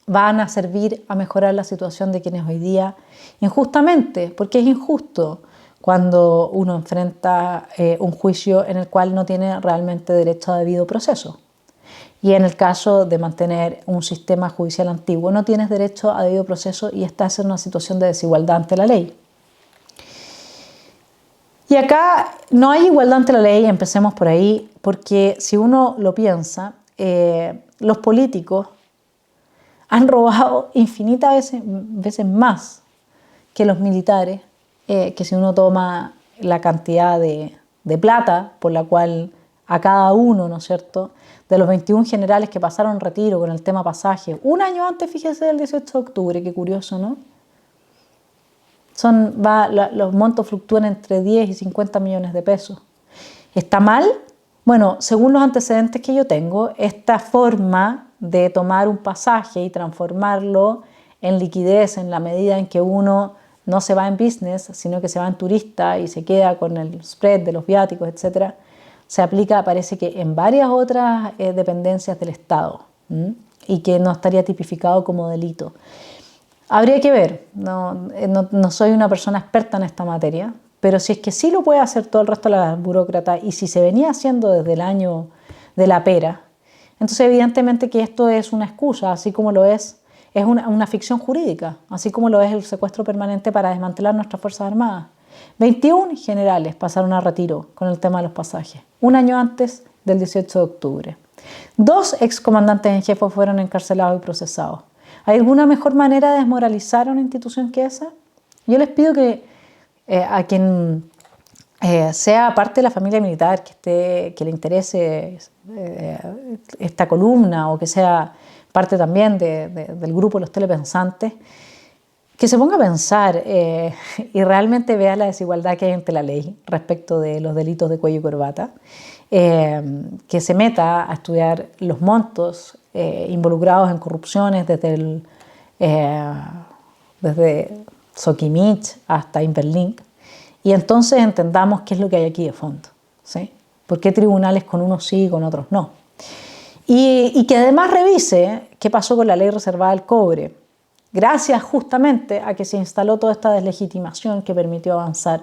Speaker 1: van a servir a mejorar la situación de quienes hoy día, injustamente, porque es injusto cuando uno enfrenta un juicio en el cual no tiene realmente derecho a debido proceso. Y en el caso de mantener un sistema judicial antiguo, no tienes derecho a debido proceso y estás en una situación de desigualdad ante la ley. Y acá no hay igualdad ante la ley, empecemos por ahí, porque si uno lo piensa, los políticos han robado infinitas veces más que los militares, que si uno toma la cantidad de plata por la cual a cada uno, ¿no es cierto?, de los 21 generales que pasaron retiro con el tema pasaje, un año antes, fíjese, del 18 de octubre, qué curioso, ¿no? Los montos fluctúan entre 10 y 50 millones de pesos. ¿Está mal? Bueno, según los antecedentes que yo tengo, esta forma de tomar un pasaje y transformarlo en liquidez en la medida en que uno no se va en business, sino que se va en turista y se queda con el spread de los viáticos, etc., se aplica, parece que en varias otras dependencias del Estado, y que no estaría tipificado como delito. Habría que ver, no soy una persona experta en esta materia, pero si es que sí lo puede hacer todo el resto de la burócrata y si se venía haciendo desde el año de la pera, entonces evidentemente que esto es una excusa, así como lo es una ficción jurídica, así como lo es el secuestro permanente para desmantelar nuestras Fuerzas Armadas. 21 generales pasaron a retiro con el tema de los pasajes, un año antes del 18 de octubre. 2 excomandantes en jefe fueron encarcelados y procesados. ¿Hay alguna mejor manera de desmoralizar a una institución que esa? Yo les pido que a quien sea parte de la familia militar, que le interese esta columna o que sea parte también del grupo de los telepensantes, que se ponga a pensar y realmente vea la desigualdad que hay ante la ley respecto de los delitos de cuello y corbata, que se meta a estudiar los montos involucrados en corrupciones desde Sokimich hasta Inverlink, y entonces entendamos qué es lo que hay aquí de fondo, ¿sí? ¿Por qué tribunales con unos sí y con otros no? Y que además revise qué pasó con la ley reservada del cobre, gracias justamente a que se instaló toda esta deslegitimación que permitió avanzar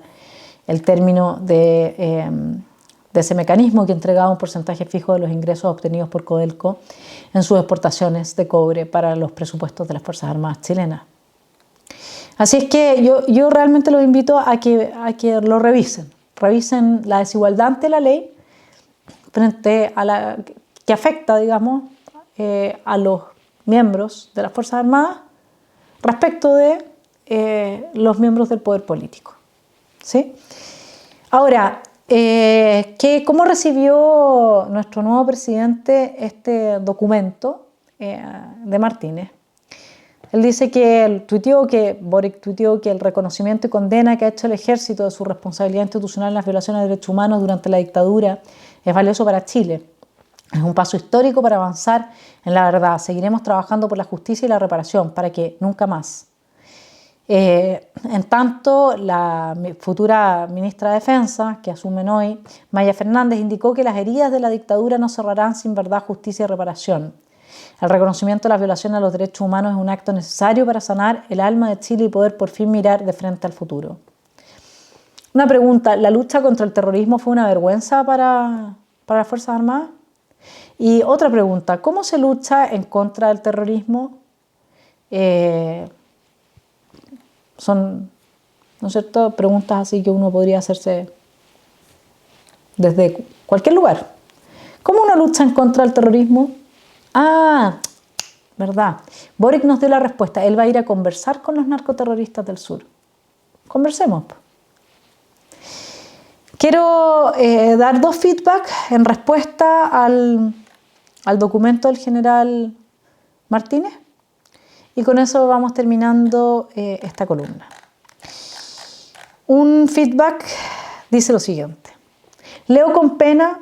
Speaker 1: el término de ese mecanismo que entregaba un porcentaje fijo de los ingresos obtenidos por Codelco en sus exportaciones de cobre para los presupuestos de las Fuerzas Armadas chilenas. Así es que yo realmente los invito a que lo revisen la desigualdad ante la ley frente a que afecta, digamos, a los miembros de las Fuerzas Armadas respecto de los miembros del poder político, ¿sí? Ahora, ¿cómo recibió nuestro nuevo presidente este documento de Martínez? Él dice Boric tuiteó que el reconocimiento y condena que ha hecho el ejército de su responsabilidad institucional en las violaciones de derechos humanos durante la dictadura es valioso para Chile. Es un paso histórico para avanzar en la verdad. Seguiremos trabajando por la justicia y la reparación para que nunca más. En tanto, la futura ministra de Defensa, que asumen hoy, Maya Fernández, indicó que las heridas de la dictadura no cerrarán sin verdad, justicia y reparación. El reconocimiento de las violaciones a los derechos humanos es un acto necesario para sanar el alma de Chile y poder por fin mirar de frente al futuro. Una pregunta, ¿la lucha contra el terrorismo fue una vergüenza para las Fuerzas Armadas? Y otra pregunta, ¿cómo se lucha en contra del terrorismo? Son, ¿no es cierto?, preguntas así que uno podría hacerse desde cualquier lugar. ¿Cómo uno lucha en contra del terrorismo? Ah, verdad. Boric nos dio la respuesta. Él va a ir a conversar con los narcoterroristas del sur. Conversemos. Quiero dar 2 feedback en respuesta al documento del general Martínez, y con eso vamos terminando esta columna. Un feedback dice lo siguiente: leo con pena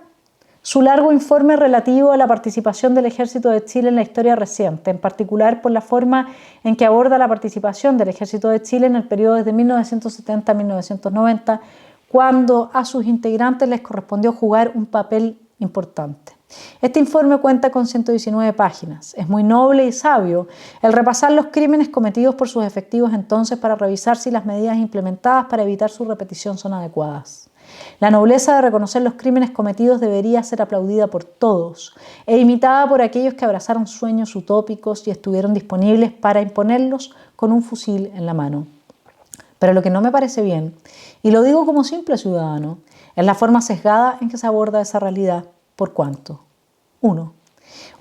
Speaker 1: su largo informe relativo a la participación del Ejército de Chile en la historia reciente, en particular por la forma en que aborda la participación del Ejército de Chile en el periodo desde 1970 a 1990, cuando a sus integrantes les correspondió jugar un papel importante. Este informe cuenta con 119 páginas. Es muy noble y sabio el repasar los crímenes cometidos por sus efectivos entonces para revisar si las medidas implementadas para evitar su repetición son adecuadas. La nobleza de reconocer los crímenes cometidos debería ser aplaudida por todos e imitada por aquellos que abrazaron sueños utópicos y estuvieron disponibles para imponerlos con un fusil en la mano. Pero lo que no me parece bien, y lo digo como simple ciudadano, es la forma sesgada en que se aborda esa realidad. ¿Por cuánto? 1.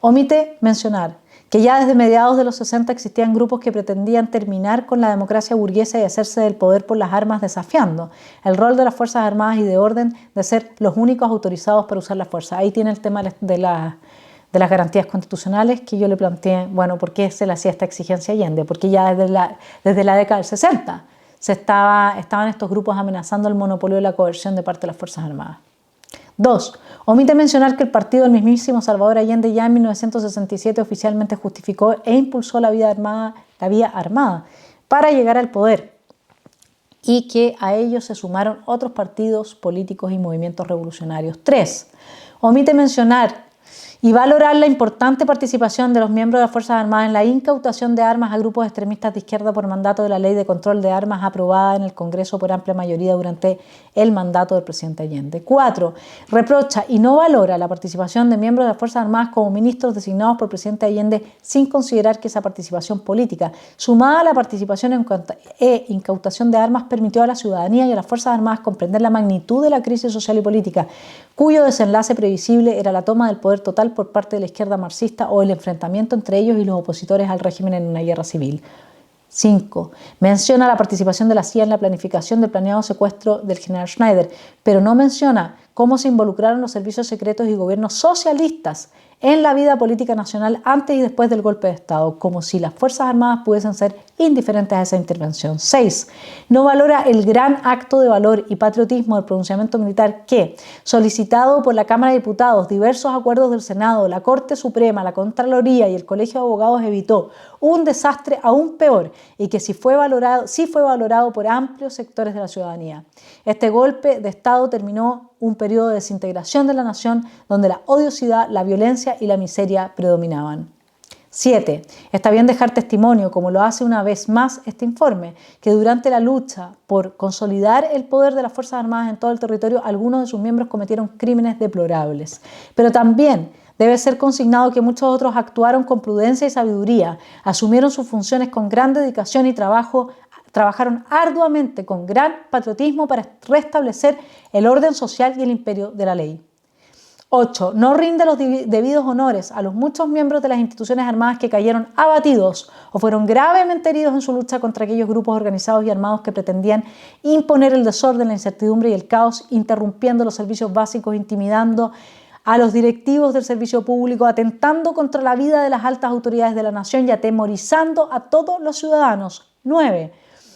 Speaker 1: Omite mencionar que ya desde mediados de los 60 existían grupos que pretendían terminar con la democracia burguesa y hacerse del poder por las armas, desafiando el rol de las Fuerzas Armadas y de orden de ser los únicos autorizados para usar la fuerza. Ahí tiene el tema de las garantías constitucionales que yo le planteé, bueno, ¿por qué se le hacía esta exigencia a Allende? Porque ya desde la década del 60 estaban estos grupos amenazando el monopolio de la coerción de parte de las Fuerzas Armadas. 2. Omite mencionar que el partido del mismísimo Salvador Allende ya en 1967 oficialmente justificó e impulsó la vía armada para llegar al poder y que a ellos se sumaron otros partidos políticos y movimientos revolucionarios. 3. Omite mencionar y valorar la importante participación de los miembros de las Fuerzas Armadas en la incautación de armas a grupos extremistas de izquierda por mandato de la Ley de Control de Armas aprobada en el Congreso por amplia mayoría durante el mandato del presidente Allende. 4. Reprocha y no valora la participación de miembros de las Fuerzas Armadas como ministros designados por el presidente Allende sin considerar que esa participación política, sumada a la participación e incautación de armas, permitió a la ciudadanía y a las Fuerzas Armadas comprender la magnitud de la crisis social y política, cuyo desenlace previsible era la toma del poder total por parte de la izquierda marxista o el enfrentamiento entre ellos y los opositores al régimen en una guerra civil. 5. Menciona la participación de la CIA en la planificación del planeado secuestro del general Schneider, pero no menciona cómo se involucraron los servicios secretos y gobiernos socialistas en la vida política nacional antes y después del golpe de Estado, como si las Fuerzas Armadas pudiesen ser indiferentes a esa intervención. 6. No valora el gran acto de valor y patriotismo del pronunciamiento militar que, solicitado por la Cámara de Diputados, diversos acuerdos del Senado, la Corte Suprema, la Contraloría y el Colegio de Abogados, evitó un desastre aún peor y que sí fue valorado por amplios sectores de la ciudadanía. Este golpe de Estado terminó un periodo de desintegración de la nación donde la odiosidad, la violencia y la miseria predominaban. 7. Está bien dejar testimonio, como lo hace una vez más este informe, que durante la lucha por consolidar el poder de las Fuerzas Armadas en todo el territorio, algunos de sus miembros cometieron crímenes deplorables. Pero también debe ser consignado que muchos otros actuaron con prudencia y sabiduría, asumieron sus funciones con gran dedicación y trabajaron arduamente con gran patriotismo para restablecer el orden social y el imperio de la ley. 8. No rinde los debidos honores a los muchos miembros de las instituciones armadas que cayeron abatidos o fueron gravemente heridos en su lucha contra aquellos grupos organizados y armados que pretendían imponer el desorden, la incertidumbre y el caos, interrumpiendo los servicios básicos, intimidando a los directivos del servicio público, atentando contra la vida de las altas autoridades de la nación y atemorizando a todos los ciudadanos. 9.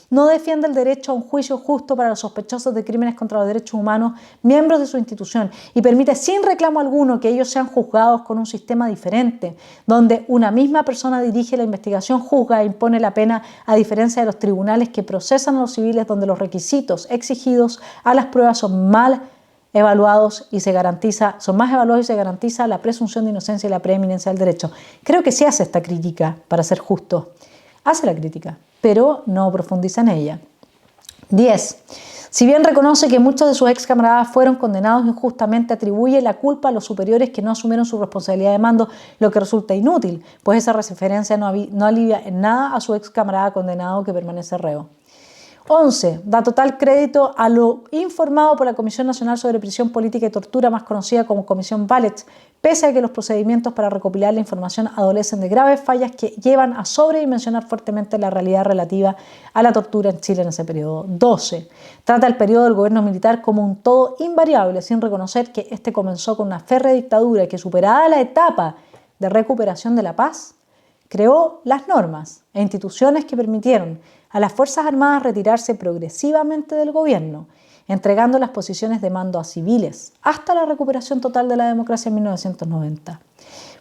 Speaker 1: No defiende el derecho a un juicio justo para los sospechosos de crímenes contra los derechos humanos, miembros de su institución, y permite sin reclamo alguno que ellos sean juzgados con un sistema diferente, donde una misma persona dirige la investigación, juzga e impone la pena, a diferencia de los tribunales que procesan a los civiles, donde los requisitos exigidos a las pruebas son más evaluados y se garantiza la presunción de inocencia y la preeminencia del derecho. Creo que se hace esta crítica, para ser justo. Hace la crítica, pero no profundiza en ella. 10. Si bien reconoce que muchos de sus ex camaradas fueron condenados injustamente, atribuye la culpa a los superiores que no asumieron su responsabilidad de mando, lo que resulta inútil, pues esa referencia no alivia en nada a su ex camarada condenado que permanece reo. 11. Da total crédito a lo informado por la Comisión Nacional sobre Prisión Política y Tortura, más conocida como Comisión Valech, pese a que los procedimientos para recopilar la información adolecen de graves fallas que llevan a sobredimensionar fuertemente la realidad relativa a la tortura en Chile en ese periodo. 12. Trata el periodo del gobierno militar como un todo invariable, sin reconocer que este comenzó con una férrea dictadura y que, superada la etapa de recuperación de la paz, creó las normas e instituciones que permitieron a las Fuerzas Armadas retirarse progresivamente del gobierno, entregando las posiciones de mando a civiles, hasta la recuperación total de la democracia en 1990.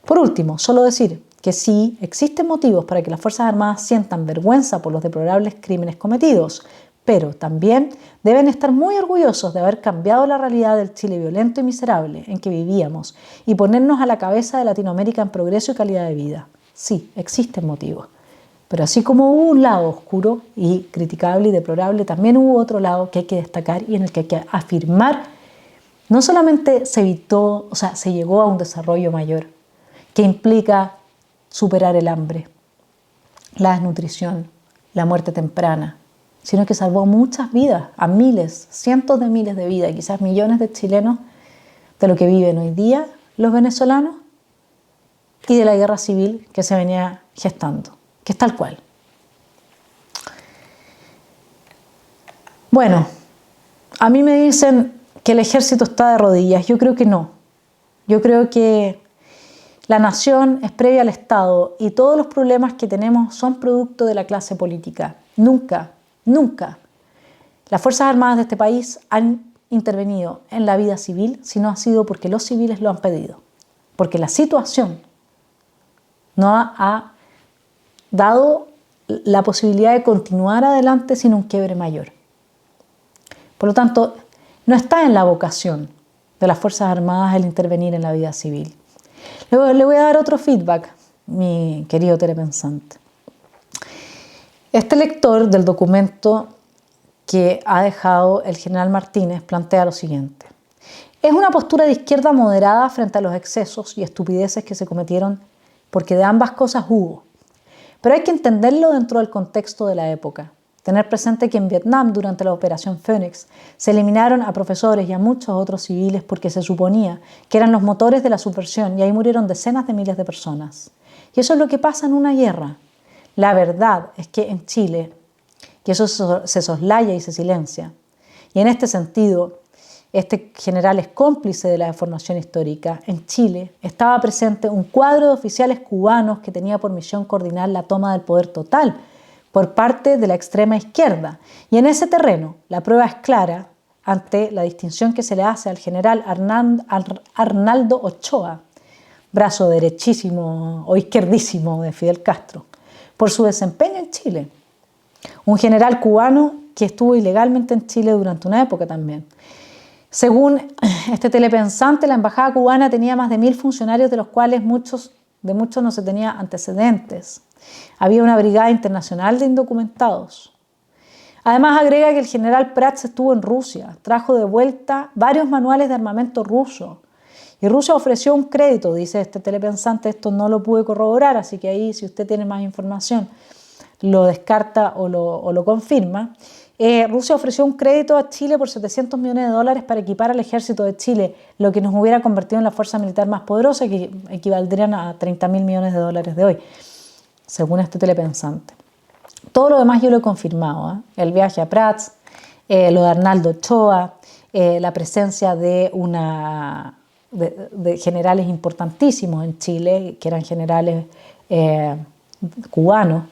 Speaker 1: Por último, solo decir que sí existen motivos para que las Fuerzas Armadas sientan vergüenza por los deplorables crímenes cometidos, pero también deben estar muy orgullosos de haber cambiado la realidad del Chile violento y miserable en que vivíamos y ponernos a la cabeza de Latinoamérica en progreso y calidad de vida. Sí, existen motivos. Pero así como hubo un lado oscuro y criticable y deplorable, también hubo otro lado que hay que destacar y en el que hay que afirmar, no solamente se llegó a un desarrollo mayor, que implica superar el hambre, la desnutrición, la muerte temprana, sino que salvó muchas vidas, a miles, cientos de miles de vidas, quizás millones de chilenos, de lo que viven hoy día los venezolanos y de la guerra civil que se venía gestando, que es tal cual. Bueno, a mí me dicen que el ejército está de rodillas. Yo creo que no. Yo creo que la nación es previa al Estado y todos los problemas que tenemos son producto de la clase política. Nunca las Fuerzas Armadas de este país han intervenido en la vida civil si no ha sido porque los civiles lo han pedido. Porque la situación no ha dado la posibilidad de continuar adelante sin un quiebre mayor. Por lo tanto, no está en la vocación de las Fuerzas Armadas el intervenir en la vida civil. Le voy a dar otro feedback, mi querido telepensante. Este lector del documento que ha dejado el general Martínez plantea lo siguiente. Es una postura de izquierda moderada frente a los excesos y estupideces que se cometieron porque de ambas cosas hubo. Pero hay que entenderlo dentro del contexto de la época. Tener presente que en Vietnam, durante la Operación Fénix, se eliminaron a profesores y a muchos otros civiles porque se suponía que eran los motores de la subversión y ahí murieron decenas de miles de personas. Y eso es lo que pasa en una guerra. La verdad es que en Chile, y eso se soslaya y se silencia, y en este sentido, este general es cómplice de la deformación histórica. En Chile estaba presente un cuadro de oficiales cubanos que tenía por misión coordinar la toma del poder total por parte de la extrema izquierda. Y en ese terreno, la prueba es clara ante la distinción que se le hace al general Arnaldo Ochoa, brazo derechísimo o izquierdísimo de Fidel Castro, por su desempeño en Chile. Un general cubano que estuvo ilegalmente en Chile durante una época también. Según este telepensante, la embajada cubana tenía más de 1000 funcionarios, de los cuales muchos no se tenía antecedentes. Había una brigada internacional de indocumentados. Además agrega que el general Prats estuvo en Rusia, trajo de vuelta varios manuales de armamento ruso. Y Rusia ofreció un crédito, dice este telepensante, esto no lo pude corroborar, así que ahí si usted tiene más información lo descarta o lo confirma. Rusia ofreció un crédito a Chile por $700 millones para equipar al ejército de Chile, lo que nos hubiera convertido en la fuerza militar más poderosa, que equivaldrían a $30.000 millones de hoy, según este telepensante. Todo lo demás yo lo he confirmado, el viaje a Prats, lo de Arnaldo Ochoa, la presencia de generales importantísimos en Chile, que eran generales cubanos.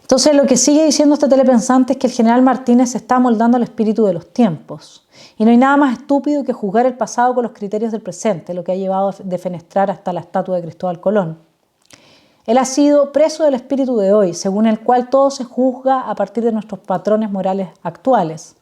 Speaker 1: Entonces lo que sigue diciendo este telepensante es que el general Martínez se está amoldando al espíritu de los tiempos. Y no hay nada más estúpido que juzgar el pasado con los criterios del presente, lo que ha llevado a defenestrar hasta la estatua de Cristóbal Colón. Él ha sido preso del espíritu de hoy, según el cual todo se juzga a partir de nuestros patrones morales actuales.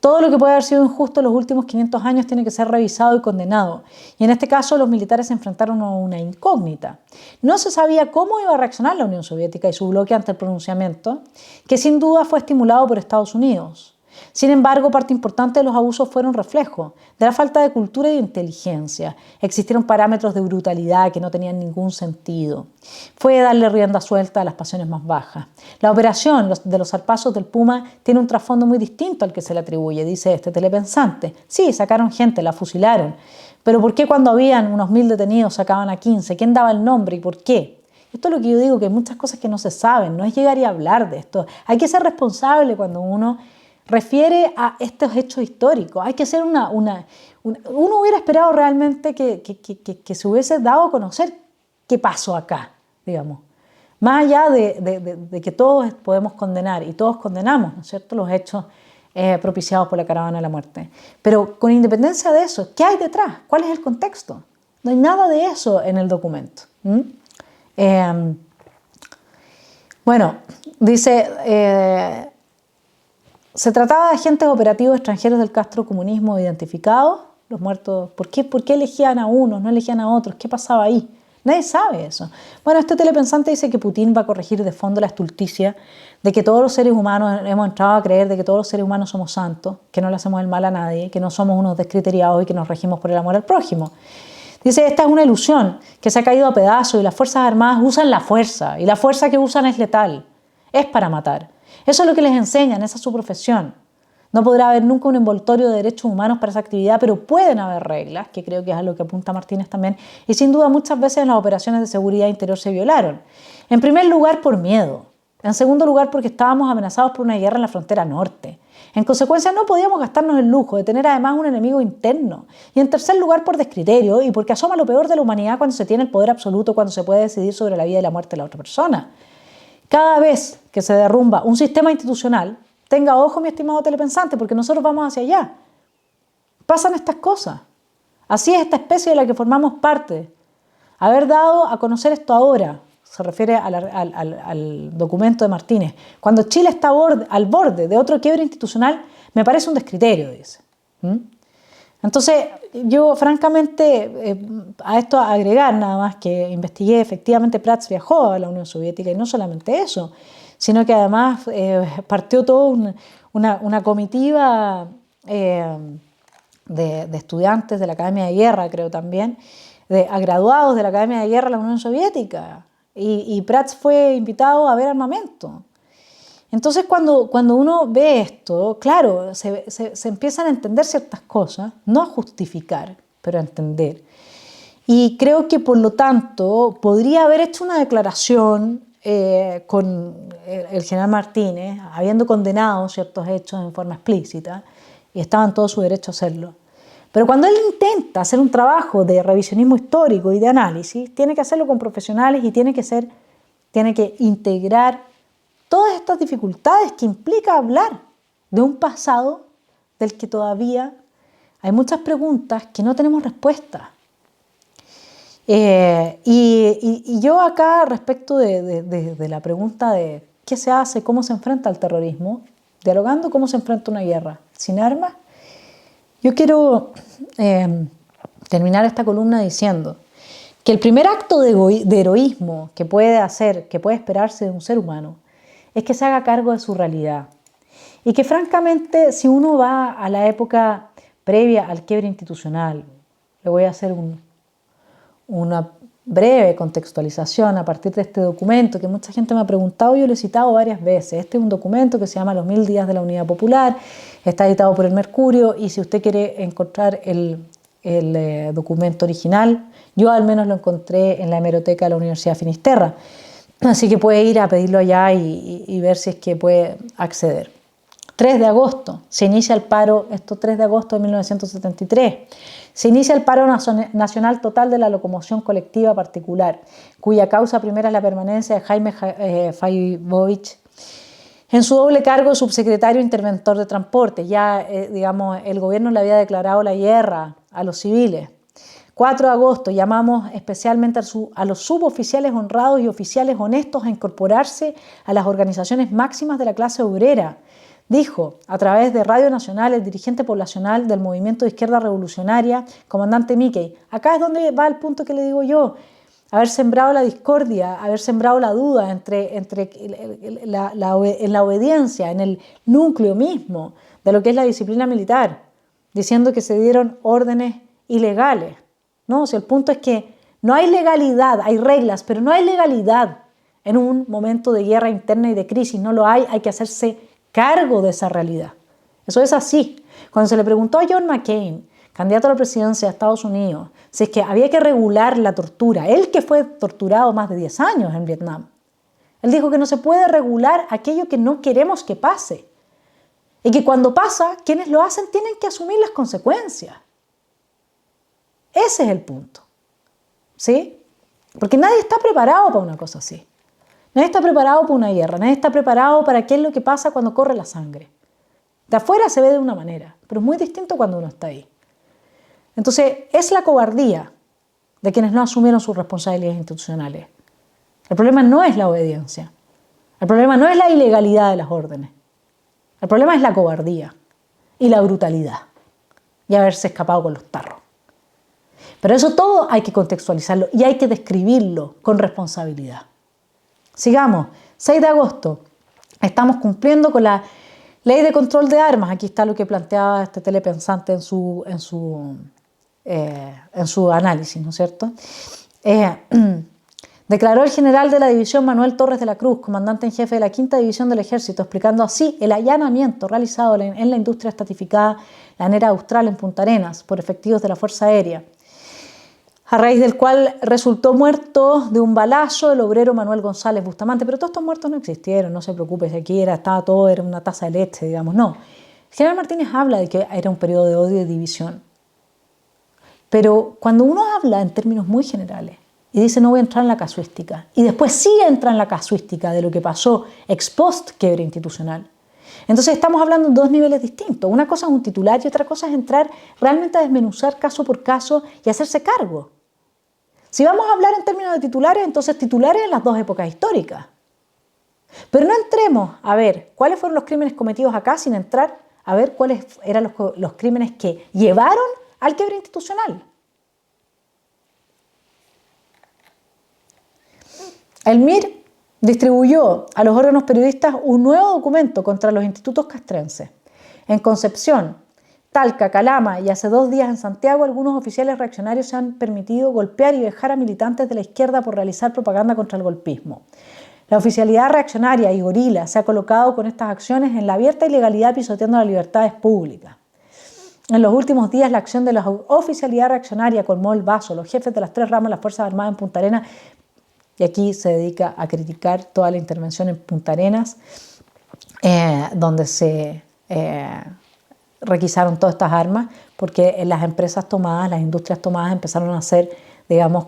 Speaker 1: Todo lo que puede haber sido injusto en los últimos 500 años tiene que ser revisado y condenado. Y en este caso los militares se enfrentaron a una incógnita. No se sabía cómo iba a reaccionar la Unión Soviética y su bloque ante el pronunciamiento, que sin duda fue estimulado por Estados Unidos. Sin embargo, parte importante de los abusos fueron reflejo de la falta de cultura y de inteligencia. Existieron parámetros de brutalidad que no tenían ningún sentido. Fue darle rienda suelta a las pasiones más bajas. La operación de los zarpazos del Puma tiene un trasfondo muy distinto al que se le atribuye, dice este telepensante. Sí, sacaron gente, la fusilaron. Pero ¿por qué cuando habían unos 1000 detenidos sacaban a 15? ¿Quién daba el nombre y por qué? Esto es lo que yo digo, que hay muchas cosas que no se saben. No es llegar y hablar de esto. Hay que ser responsable cuando uno refiere a estos hechos históricos. Hay que ser uno hubiera esperado realmente que se hubiese dado a conocer qué pasó acá, digamos. Más allá de que todos podemos condenar, y todos condenamos, ¿no es cierto?, los hechos propiciados por la caravana de la muerte. Pero con independencia de eso, ¿qué hay detrás? ¿Cuál es el contexto? No hay nada de eso en el documento. Bueno, dice... Se trataba de agentes operativos extranjeros del castrocomunismo identificados, los muertos. ¿Por qué elegían a unos, no elegían a otros? ¿Qué pasaba ahí? Nadie sabe eso. Bueno, este telepensante dice que Putin va a corregir de fondo la estulticia de que todos los seres humanos hemos entrado a creer de que todos los seres humanos somos santos, que no le hacemos el mal a nadie, que no somos unos descriteriados y que nos regimos por el amor al prójimo. Dice, esta es una ilusión que se ha caído a pedazos y las Fuerzas Armadas usan la fuerza, y la fuerza que usan es letal, es para matar. Eso es lo que les enseñan, esa es su profesión. No podrá haber nunca un envoltorio de derechos humanos para esa actividad, pero pueden haber reglas, que creo que es a lo que apunta Martínez también, y sin duda muchas veces las operaciones de seguridad interior se violaron. En primer lugar, por miedo. En segundo lugar, porque estábamos amenazados por una guerra en la frontera norte. En consecuencia, no podíamos gastarnos el lujo de tener además un enemigo interno. Y en tercer lugar, por descriterio y porque asoma lo peor de la humanidad cuando se tiene el poder absoluto, cuando se puede decidir sobre la vida y la muerte de la otra persona. Cada vez que se derrumba un sistema institucional, tenga ojo, mi estimado telepensante, porque nosotros vamos hacia allá. Pasan estas cosas. Así es esta especie de la que formamos parte. Haber dado a conocer esto ahora, se refiere al documento de Martínez, cuando Chile está al borde de otro quiebre institucional, me parece un descriterio, dice. Entonces, yo francamente, a esto agregar nada más que investigué, efectivamente Prats viajó a la Unión Soviética y no solamente eso, sino que además partió toda una comitiva de estudiantes de la Academia de Guerra, creo también, a graduados de la Academia de Guerra de la Unión Soviética, y Prats fue invitado a ver armamento. Entonces, cuando uno ve esto, claro, se empiezan a entender ciertas cosas, no a justificar, pero a entender. Y creo que, por lo tanto, podría haber hecho una declaración con el general Martínez, habiendo condenado ciertos hechos en forma explícita, y estaba en todo su derecho a hacerlo. Pero cuando él intenta hacer un trabajo de revisionismo histórico y de análisis, tiene que hacerlo con profesionales y tiene que integrar todas estas dificultades que implica hablar de un pasado del que todavía hay muchas preguntas que no tenemos respuesta. Y yo acá, respecto de la pregunta de qué se hace, cómo se enfrenta al terrorismo, dialogando cómo se enfrenta una guerra sin armas, yo quiero terminar esta columna diciendo que el primer acto de heroísmo que puede esperarse de un ser humano, es que se haga cargo de su realidad. Y que francamente, si uno va a la época previa al quiebre institucional, le voy a hacer una breve contextualización a partir de este documento que mucha gente me ha preguntado y yo lo he citado varias veces. Este es un documento que se llama Los 1000 días de la Unidad Popular, está editado por el Mercurio, y si usted quiere encontrar el documento original, yo al menos lo encontré en la hemeroteca de la Universidad de Finisterra. Así que puede ir a pedirlo allá y ver si es que puede acceder. 3 de agosto, se inicia el paro, 3 de agosto de 1973, se inicia el paro nacional total de la locomoción colectiva particular, cuya causa primera es la permanencia de Jaime Faibovich en su doble cargo de subsecretario interventor de transporte. Ya, el gobierno le había declarado la guerra a los civiles. 4 de agosto, llamamos especialmente a los suboficiales honrados y oficiales honestos a incorporarse a las organizaciones máximas de la clase obrera. Dijo, a través de Radio Nacional, el dirigente poblacional del Movimiento de Izquierda Revolucionaria, comandante Mickey. Acá es donde va el punto que le digo yo. Haber sembrado la discordia, haber sembrado la duda en la obediencia, en el núcleo mismo de lo que es la disciplina militar, diciendo que se dieron órdenes ilegales. No, si el punto es que no hay legalidad, hay reglas, pero no hay legalidad en un momento de guerra interna y de crisis. No lo hay que hacerse cargo de esa realidad. Eso es así. Cuando se le preguntó a John McCain, candidato a la presidencia de Estados Unidos, si es que había que regular la tortura, él que fue torturado más de 10 años en Vietnam, él dijo que no se puede regular aquello que no queremos que pase. Y que cuando pasa, quienes lo hacen tienen que asumir las consecuencias. Ese es el punto, ¿sí? Porque nadie está preparado para una cosa así. Nadie está preparado para una guerra, nadie está preparado para qué es lo que pasa cuando corre la sangre. De afuera se ve de una manera, pero es muy distinto cuando uno está ahí. Entonces, es la cobardía de quienes no asumieron sus responsabilidades institucionales. El problema no es la obediencia. El problema no es la ilegalidad de las órdenes. El problema es la cobardía y la brutalidad y haberse escapado con los tarros. Pero eso todo hay que contextualizarlo y hay que describirlo con responsabilidad. Sigamos. 6 de agosto. Estamos cumpliendo con la ley de control de armas. Aquí está lo que planteaba este telepensante en su análisis, ¿no es cierto? Declaró el general de la división Manuel Torres de la Cruz, comandante en jefe de la 5ª División del Ejército, explicando así el allanamiento realizado en la industria estratificada Lanera Austral en Punta Arenas por efectivos de la Fuerza Aérea, a raíz del cual resultó muerto de un balazo el obrero Manuel González Bustamante. Pero todos estos muertos no existieron, no se preocupe, si aquí estaba todo, era una taza de leche, digamos, no. El general Martínez habla de que era un periodo de odio y división. Pero cuando uno habla en términos muy generales y dice no voy a entrar en la casuística, y después sí entra en la casuística de lo que pasó ex post quiebre institucional, entonces estamos hablando de dos niveles distintos. Una cosa es un titular y otra cosa es entrar realmente a desmenuzar caso por caso y hacerse cargo. Si vamos a hablar en términos de titulares, entonces titulares en las dos épocas históricas. Pero no entremos a ver cuáles fueron los crímenes cometidos acá sin entrar a ver cuáles eran los crímenes que llevaron al quiebre institucional. El MIR distribuyó a los órganos periodistas un nuevo documento contra los institutos castrenses. En Concepción, Talca, Calama y hace 2 días en Santiago, algunos oficiales reaccionarios se han permitido golpear y vejar a militantes de la izquierda por realizar propaganda contra el golpismo. La oficialidad reaccionaria y gorila se ha colocado con estas acciones en la abierta ilegalidad, pisoteando las libertades públicas. En los últimos días, la acción de la oficialidad reaccionaria colmó el vaso. Los jefes de las 3 ramas de las Fuerzas Armadas en Punta Arenas, y aquí se dedica a criticar toda la intervención en Punta Arenas, donde se requisaron todas estas armas, porque en las empresas tomadas, las industrias tomadas empezaron a hacer, digamos,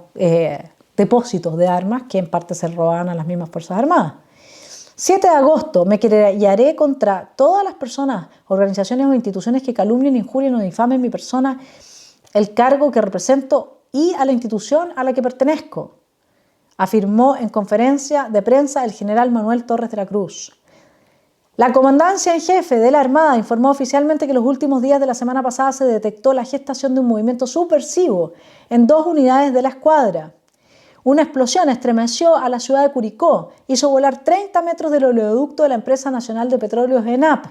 Speaker 1: depósitos de armas que en parte se robaban a las mismas Fuerzas Armadas. 7 de agosto, me querellaré contra todas las personas, organizaciones o instituciones que calumnien, injurien o difamen mi persona, el cargo que represento y a la institución a la que pertenezco, afirmó en conferencia de prensa el general Manuel Torres de la Cruz. La comandancia en jefe de la Armada informó oficialmente que en los últimos días de la semana pasada se detectó la gestación de un movimiento subversivo en 2 unidades de la escuadra. Una explosión estremeció a la ciudad de Curicó, hizo volar 30 metros del oleoducto de la Empresa Nacional de Petróleos ENAP.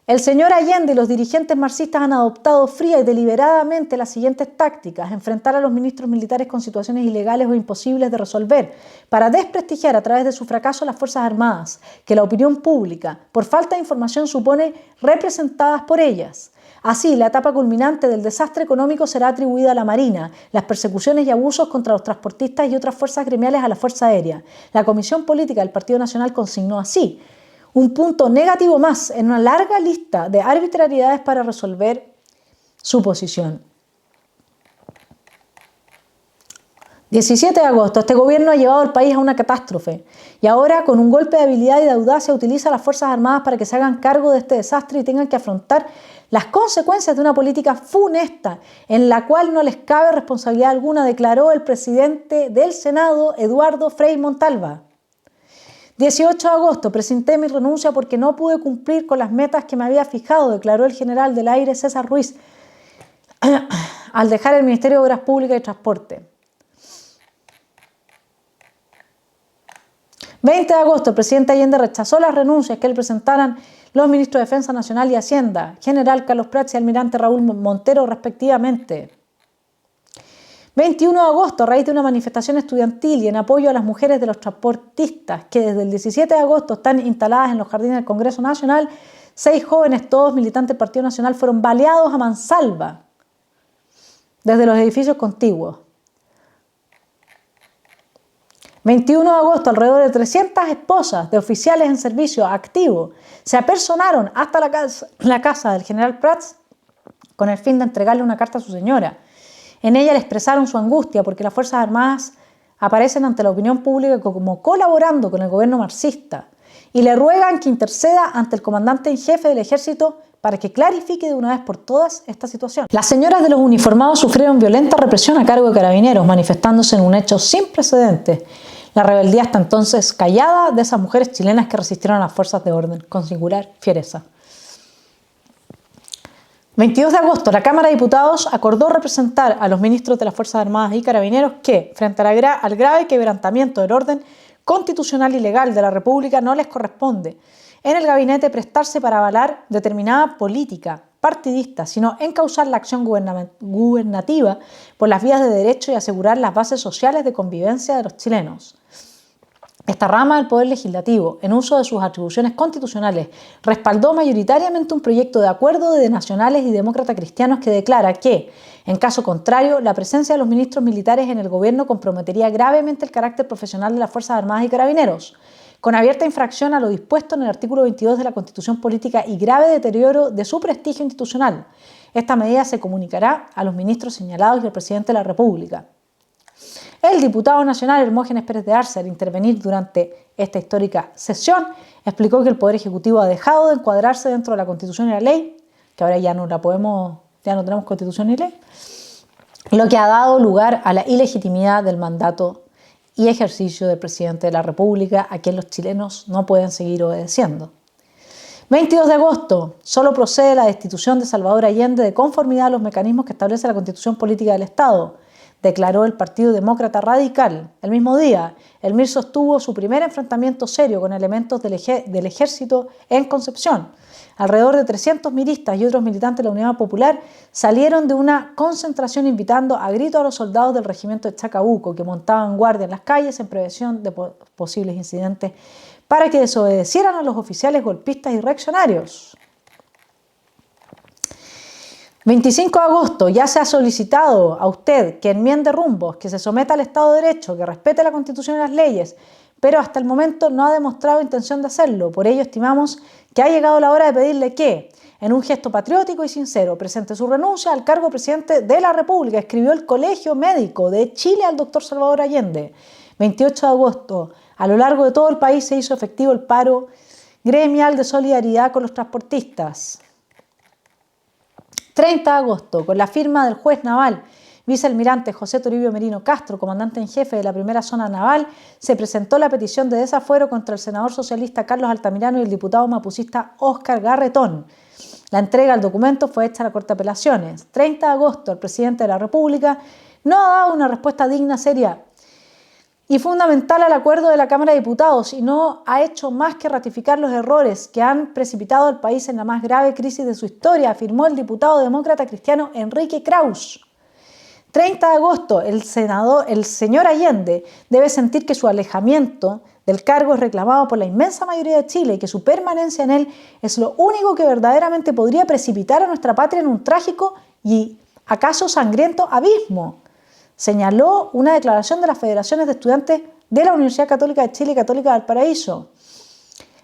Speaker 1: El señor Allende y los dirigentes marxistas han adoptado fría y deliberadamente las siguientes tácticas: enfrentar a los ministros militares con situaciones ilegales o imposibles de resolver, para desprestigiar a través de su fracaso a las Fuerzas Armadas, que la opinión pública, por falta de información, supone representadas por ellas. Así, la etapa culminante del desastre económico será atribuida a la Marina, las persecuciones y abusos contra los transportistas y otras fuerzas gremiales a la Fuerza Aérea. La Comisión Política del Partido Nacional consignó así un punto negativo más en una larga lista de arbitrariedades para resolver su posición. 17 de agosto, este gobierno ha llevado al país a una catástrofe y ahora, con un golpe de habilidad y de audacia, utiliza a las Fuerzas Armadas para que se hagan cargo de este desastre y tengan que afrontar las consecuencias de una política funesta en la cual no les cabe responsabilidad alguna, declaró el presidente del Senado, Eduardo Frei Montalva. 18 de agosto, presenté mi renuncia porque no pude cumplir con las metas que me había fijado, declaró el general del aire César Ruiz al dejar el Ministerio de Obras Públicas y Transporte. 20 de agosto, el presidente Allende rechazó las renuncias que le presentaran los ministros de Defensa Nacional y Hacienda, general Carlos Prats y almirante Raúl Montero, respectivamente. 21 de agosto, a raíz de una manifestación estudiantil y en apoyo a las mujeres de los transportistas que desde el 17 de agosto están instaladas en los jardines del Congreso Nacional, 6 jóvenes, todos militantes del Partido Nacional, fueron baleados a mansalva desde los edificios contiguos. 21 de agosto, alrededor de 300 esposas de oficiales en servicio activo se apersonaron hasta la casa del general Prats con el fin de entregarle una carta a su señora. En ella le expresaron su angustia porque las Fuerzas Armadas aparecen ante la opinión pública como colaborando con el gobierno marxista y le ruegan que interceda ante el comandante en jefe del ejército para que clarifique de una vez por todas esta situación. Las señoras de los uniformados sufrieron violenta represión a cargo de carabineros, manifestándose en un hecho sin precedentes. La rebeldía hasta entonces callada de esas mujeres chilenas que resistieron a las fuerzas de orden con singular fiereza. 22 de agosto, la Cámara de Diputados acordó representar a los ministros de las Fuerzas Armadas y Carabineros que, frente al grave quebrantamiento del orden constitucional y legal de la República, no les corresponde en el gabinete prestarse para avalar determinada política partidistas, sino encauzar la acción gubernativa por las vías de derecho y asegurar las bases sociales de convivencia de los chilenos. Esta rama del Poder Legislativo, en uso de sus atribuciones constitucionales, respaldó mayoritariamente un proyecto de acuerdo de nacionales y demócratas cristianos que declara que, en caso contrario, la presencia de los ministros militares en el gobierno comprometería gravemente el carácter profesional de las Fuerzas Armadas y Carabineros, con abierta infracción a lo dispuesto en el artículo 22 de la Constitución Política y grave deterioro de su prestigio institucional. Esta medida se comunicará a los ministros señalados y al presidente de la República. El diputado nacional Hermógenes Pérez de Arce, al intervenir durante esta histórica sesión, explicó que el Poder Ejecutivo ha dejado de encuadrarse dentro de la Constitución y la ley, que ahora ya no tenemos Constitución ni ley, lo que ha dado lugar a la ilegitimidad del mandato y ejercicio del presidente de la República, a quien los chilenos no pueden seguir obedeciendo. 22 de agosto, solo procede la destitución de Salvador Allende de conformidad a los mecanismos que establece la Constitución Política del Estado, declaró el Partido Demócrata Radical. El mismo día, el MIR sostuvo su primer enfrentamiento serio con elementos del ejército en Concepción. Alrededor de 300 miristas y otros militantes de la Unidad Popular salieron de una concentración invitando a gritos a los soldados del regimiento de Chacabuco, que montaban guardia en las calles en prevención de posibles incidentes, para que desobedecieran a los oficiales golpistas y reaccionarios. 25 de agosto, ya se ha solicitado a usted que enmiende rumbos, que se someta al Estado de Derecho, que respete la Constitución y las leyes, pero hasta el momento no ha demostrado intención de hacerlo. Por ello estimamos que ha llegado la hora de pedirle que, en un gesto patriótico y sincero, presente su renuncia al cargo de presidente de la República, escribió el Colegio Médico de Chile al doctor Salvador Allende. 28 de agosto, a lo largo de todo el país se hizo efectivo el paro gremial de solidaridad con los transportistas. 30 de agosto, con la firma del juez naval vicealmirante José Toribio Merino Castro, comandante en jefe de la primera zona naval, se presentó la petición de desafuero contra el senador socialista Carlos Altamirano y el diputado mapucista Óscar Garretón. La entrega del documento fue hecha a la Corte de Apelaciones. 30 de agosto, el presidente de la República no ha dado una respuesta digna, seria y fundamental al acuerdo de la Cámara de Diputados y no ha hecho más que ratificar los errores que han precipitado al país en la más grave crisis de su historia, afirmó el diputado demócrata cristiano Enrique Kraus. 30 de agosto, el señor Allende debe sentir que su alejamiento del cargo es reclamado por la inmensa mayoría de Chile y que su permanencia en él es lo único que verdaderamente podría precipitar a nuestra patria en un trágico y acaso sangriento abismo, señaló una declaración de las federaciones de estudiantes de la Universidad Católica de Chile y Católica de Valparaíso.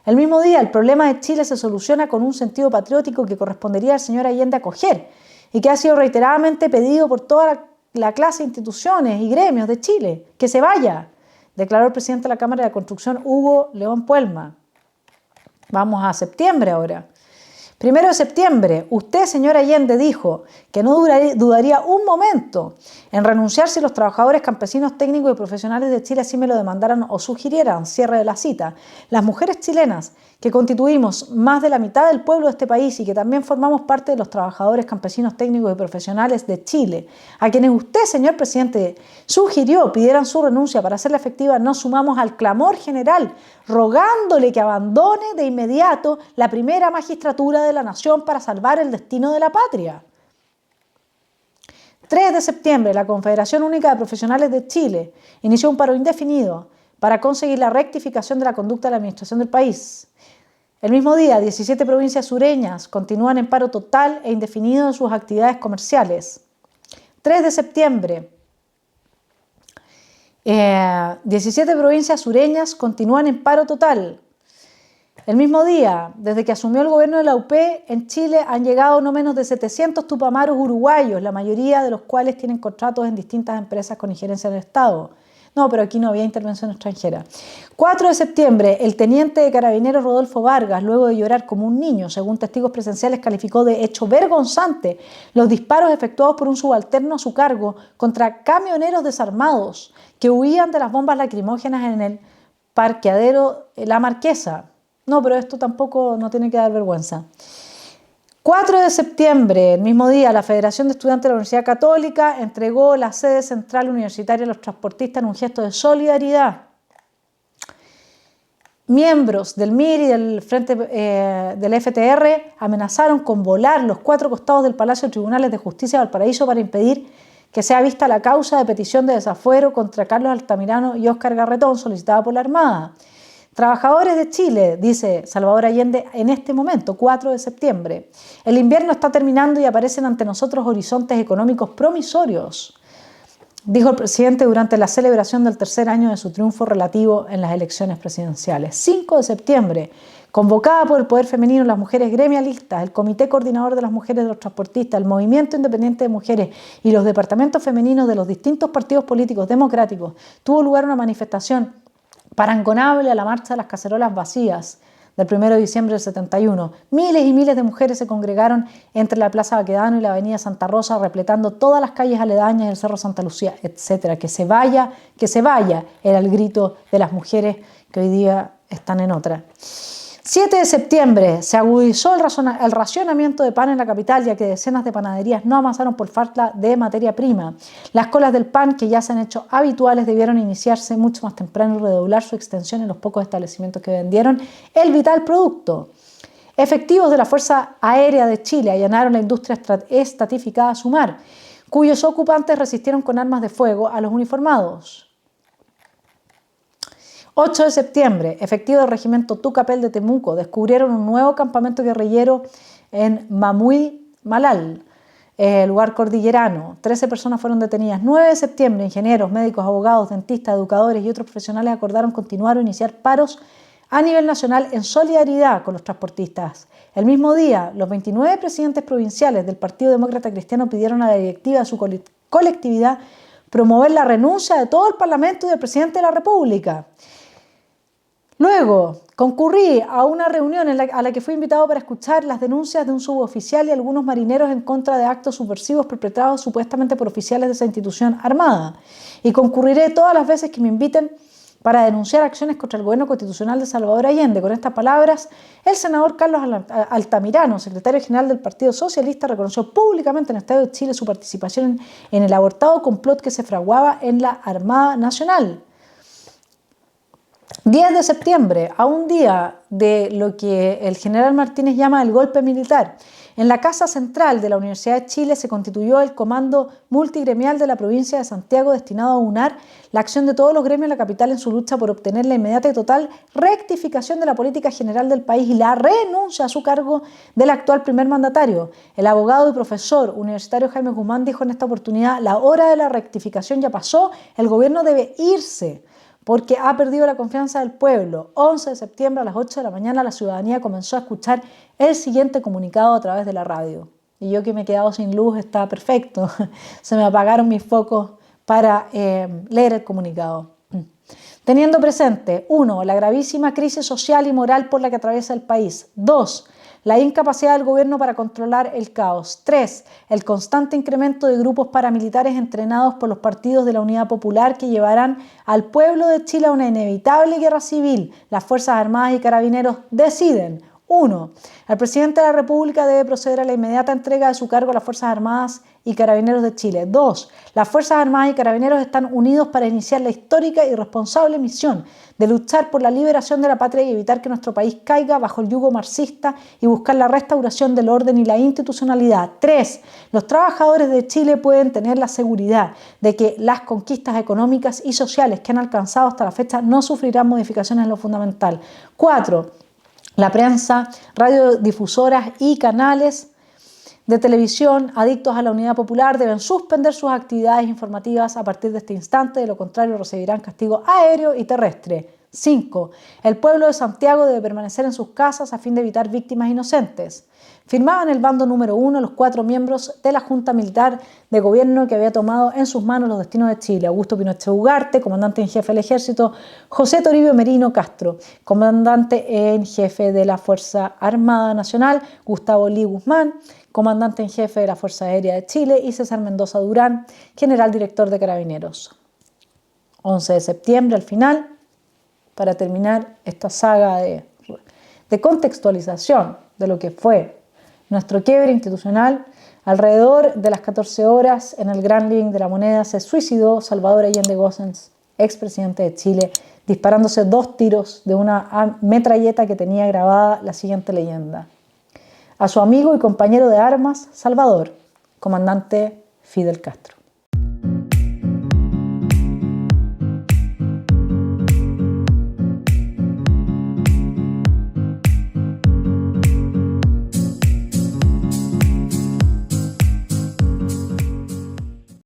Speaker 1: El mismo día, el problema de Chile se soluciona con un sentido patriótico que correspondería al señor Allende acoger y que ha sido reiteradamente pedido por toda la clase de instituciones y gremios de Chile. Que se vaya, declaró el presidente de la Cámara de Construcción, Hugo León Puelma. Vamos a septiembre ahora. 1 de septiembre, usted, señor Allende, dijo que no dudaría un momento en renunciar si los trabajadores, campesinos, técnicos y profesionales de Chile así me lo demandaran o sugirieran. Cierre de la cita. Las mujeres chilenas, que constituimos más de la mitad del pueblo de este país y que también formamos parte de los trabajadores, campesinos, técnicos y profesionales de Chile, a quienes usted, señor presidente, sugirió pidieran su renuncia para hacerla efectiva, nos sumamos al clamor general, rogándole que abandone de inmediato la primera magistratura de la nación para salvar el destino de la patria. 3 de septiembre, la Confederación Única de Profesionales de Chile inició un paro indefinido para conseguir la rectificación de la conducta de la administración del país. El mismo día, 17 provincias sureñas continúan en paro total e indefinido en sus actividades comerciales. 3 de septiembre, 17 provincias sureñas continúan en paro total. El mismo día, desde que asumió el gobierno de la UP, en Chile han llegado no menos de 700 tupamaros uruguayos, la mayoría de los cuales tienen contratos en distintas empresas con injerencia del Estado. No, pero aquí no había intervención extranjera. 4 de septiembre, el teniente de carabineros Rodolfo Vargas, luego de llorar como un niño, según testigos presenciales, calificó de hecho vergonzante los disparos efectuados por un subalterno a su cargo contra camioneros desarmados que huían de las bombas lacrimógenas en el parqueadero La Marquesa. No, pero esto tampoco no tiene que dar vergüenza. 4 de septiembre, el mismo día, la Federación de Estudiantes de la Universidad Católica entregó la sede central universitaria a los transportistas en un gesto de solidaridad. miembros del MIR y del Frente del FTR amenazaron con volar los 4 costados del Palacio de Tribunales de Justicia de Valparaíso para impedir que sea vista la causa de petición de desafuero contra Carlos Altamirano y Óscar Garretón solicitada por la Armada. Trabajadores de Chile, dice Salvador Allende en este momento, 4 de septiembre. El invierno está terminando y aparecen ante nosotros horizontes económicos promisorios, dijo el presidente durante la celebración del tercer año de su triunfo relativo en las elecciones presidenciales. 5 de septiembre, convocada por el Poder Femenino, las mujeres gremialistas, el Comité Coordinador de las Mujeres de los Transportistas, el Movimiento Independiente de Mujeres y los departamentos femeninos de los distintos partidos políticos democráticos, tuvo lugar una manifestación parangonable a la marcha de las cacerolas vacías del 1 de diciembre del 71. Miles y miles de mujeres se congregaron entre la Plaza Baquedano y la Avenida Santa Rosa, repletando todas las calles aledañas del Cerro Santa Lucía, etc. Que se vaya, era el grito de las mujeres que hoy día están en otra. 7 de septiembre se agudizó el racionamiento de pan en la capital, ya que decenas de panaderías no amasaron por falta de materia prima. Las colas del pan, que ya se han hecho habituales, debieron iniciarse mucho más temprano y redoblar su extensión en los pocos establecimientos que vendieron el vital producto. Efectivos de la Fuerza Aérea de Chile allanaron la industria estratificada Sumar, cuyos ocupantes resistieron con armas de fuego a los uniformados. 8 de septiembre, efectivos del regimiento Tucapel de Temuco descubrieron un nuevo campamento guerrillero en Mamuy, Malal, lugar cordillerano. 13 personas fueron detenidas. 9 de septiembre, ingenieros, médicos, abogados, dentistas, educadores y otros profesionales acordaron continuar o iniciar paros a nivel nacional en solidaridad con los transportistas. El mismo día, los 29 presidentes provinciales del Partido Demócrata Cristiano pidieron a la directiva de su colectividad promover la renuncia de todo el Parlamento y del presidente de la República. Luego, concurrí a una reunión a la que fui invitado para escuchar las denuncias de un suboficial y algunos marineros en contra de actos subversivos perpetrados supuestamente por oficiales de esa institución armada. Y concurriré todas las veces que me inviten para denunciar acciones contra el gobierno constitucional de Salvador Allende. Con estas palabras, el senador Carlos Altamirano, secretario general del Partido Socialista, reconoció públicamente en el Estado de Chile su participación en el abortado complot que se fraguaba en la Armada Nacional. 10 de septiembre, a un día de lo que el general Martínez llama el golpe militar, en la Casa Central de la Universidad de Chile se constituyó el Comando Multigremial de la provincia de Santiago destinado a unar la acción de todos los gremios de la capital en su lucha por obtener la inmediata y total rectificación de la política general del país y la renuncia a su cargo del actual primer mandatario. El abogado y profesor universitario Jaime Guzmán dijo en esta oportunidad: la hora de la rectificación ya pasó, el gobierno debe irse, porque ha perdido la confianza del pueblo. 11 de septiembre a las 8 de la mañana la ciudadanía comenzó a escuchar el siguiente comunicado a través de la radio. Y yo, que me he quedado sin luz, está perfecto. Se me apagaron mis focos para leer el comunicado. Teniendo presente, 1. La gravísima crisis social y moral por la que atraviesa el país. 2. La incapacidad del gobierno para controlar el caos. 3. El constante incremento de grupos paramilitares entrenados por los partidos de la Unidad Popular que llevarán al pueblo de Chile a una inevitable guerra civil. Las Fuerzas Armadas y Carabineros deciden. 1. El presidente de la República debe proceder a la inmediata entrega de su cargo a las Fuerzas Armadas y Carabineros de Chile. 2. Las Fuerzas Armadas y Carabineros están unidos para iniciar la histórica y responsable misión de luchar por la liberación de la patria y evitar que nuestro país caiga bajo el yugo marxista y buscar la restauración del orden y la institucionalidad. 3. Los trabajadores de Chile pueden tener la seguridad de que las conquistas económicas y sociales que han alcanzado hasta la fecha no sufrirán modificaciones en lo fundamental. 4. La prensa, radiodifusoras y canales de televisión adictos a la Unidad Popular deben suspender sus actividades informativas a partir de este instante, de lo contrario recibirán castigo aéreo y terrestre. 5. El pueblo de Santiago debe permanecer en sus casas a fin de evitar víctimas inocentes. Firmaban el bando número 1 los 4 miembros de la Junta Militar de Gobierno que había tomado en sus manos los destinos de Chile: Augusto Pinochet Ugarte, comandante en jefe del Ejército; José Toribio Merino Castro, comandante en jefe de la Fuerza Armada Nacional; Gustavo Lee Guzmán, comandante en jefe de la Fuerza Aérea de Chile; y César Mendoza Durán, general director de Carabineros. 11 de septiembre, al final, para terminar esta saga de contextualización de lo que fue nuestro quiebre institucional, alrededor de las 14 horas en el Gran Living de la Moneda se suicidó Salvador Allende Gossens expresidente de Chile, disparándose 2 tiros de una metralleta que tenía grabada la siguiente leyenda: a su amigo y compañero de armas, Salvador, comandante Fidel Castro.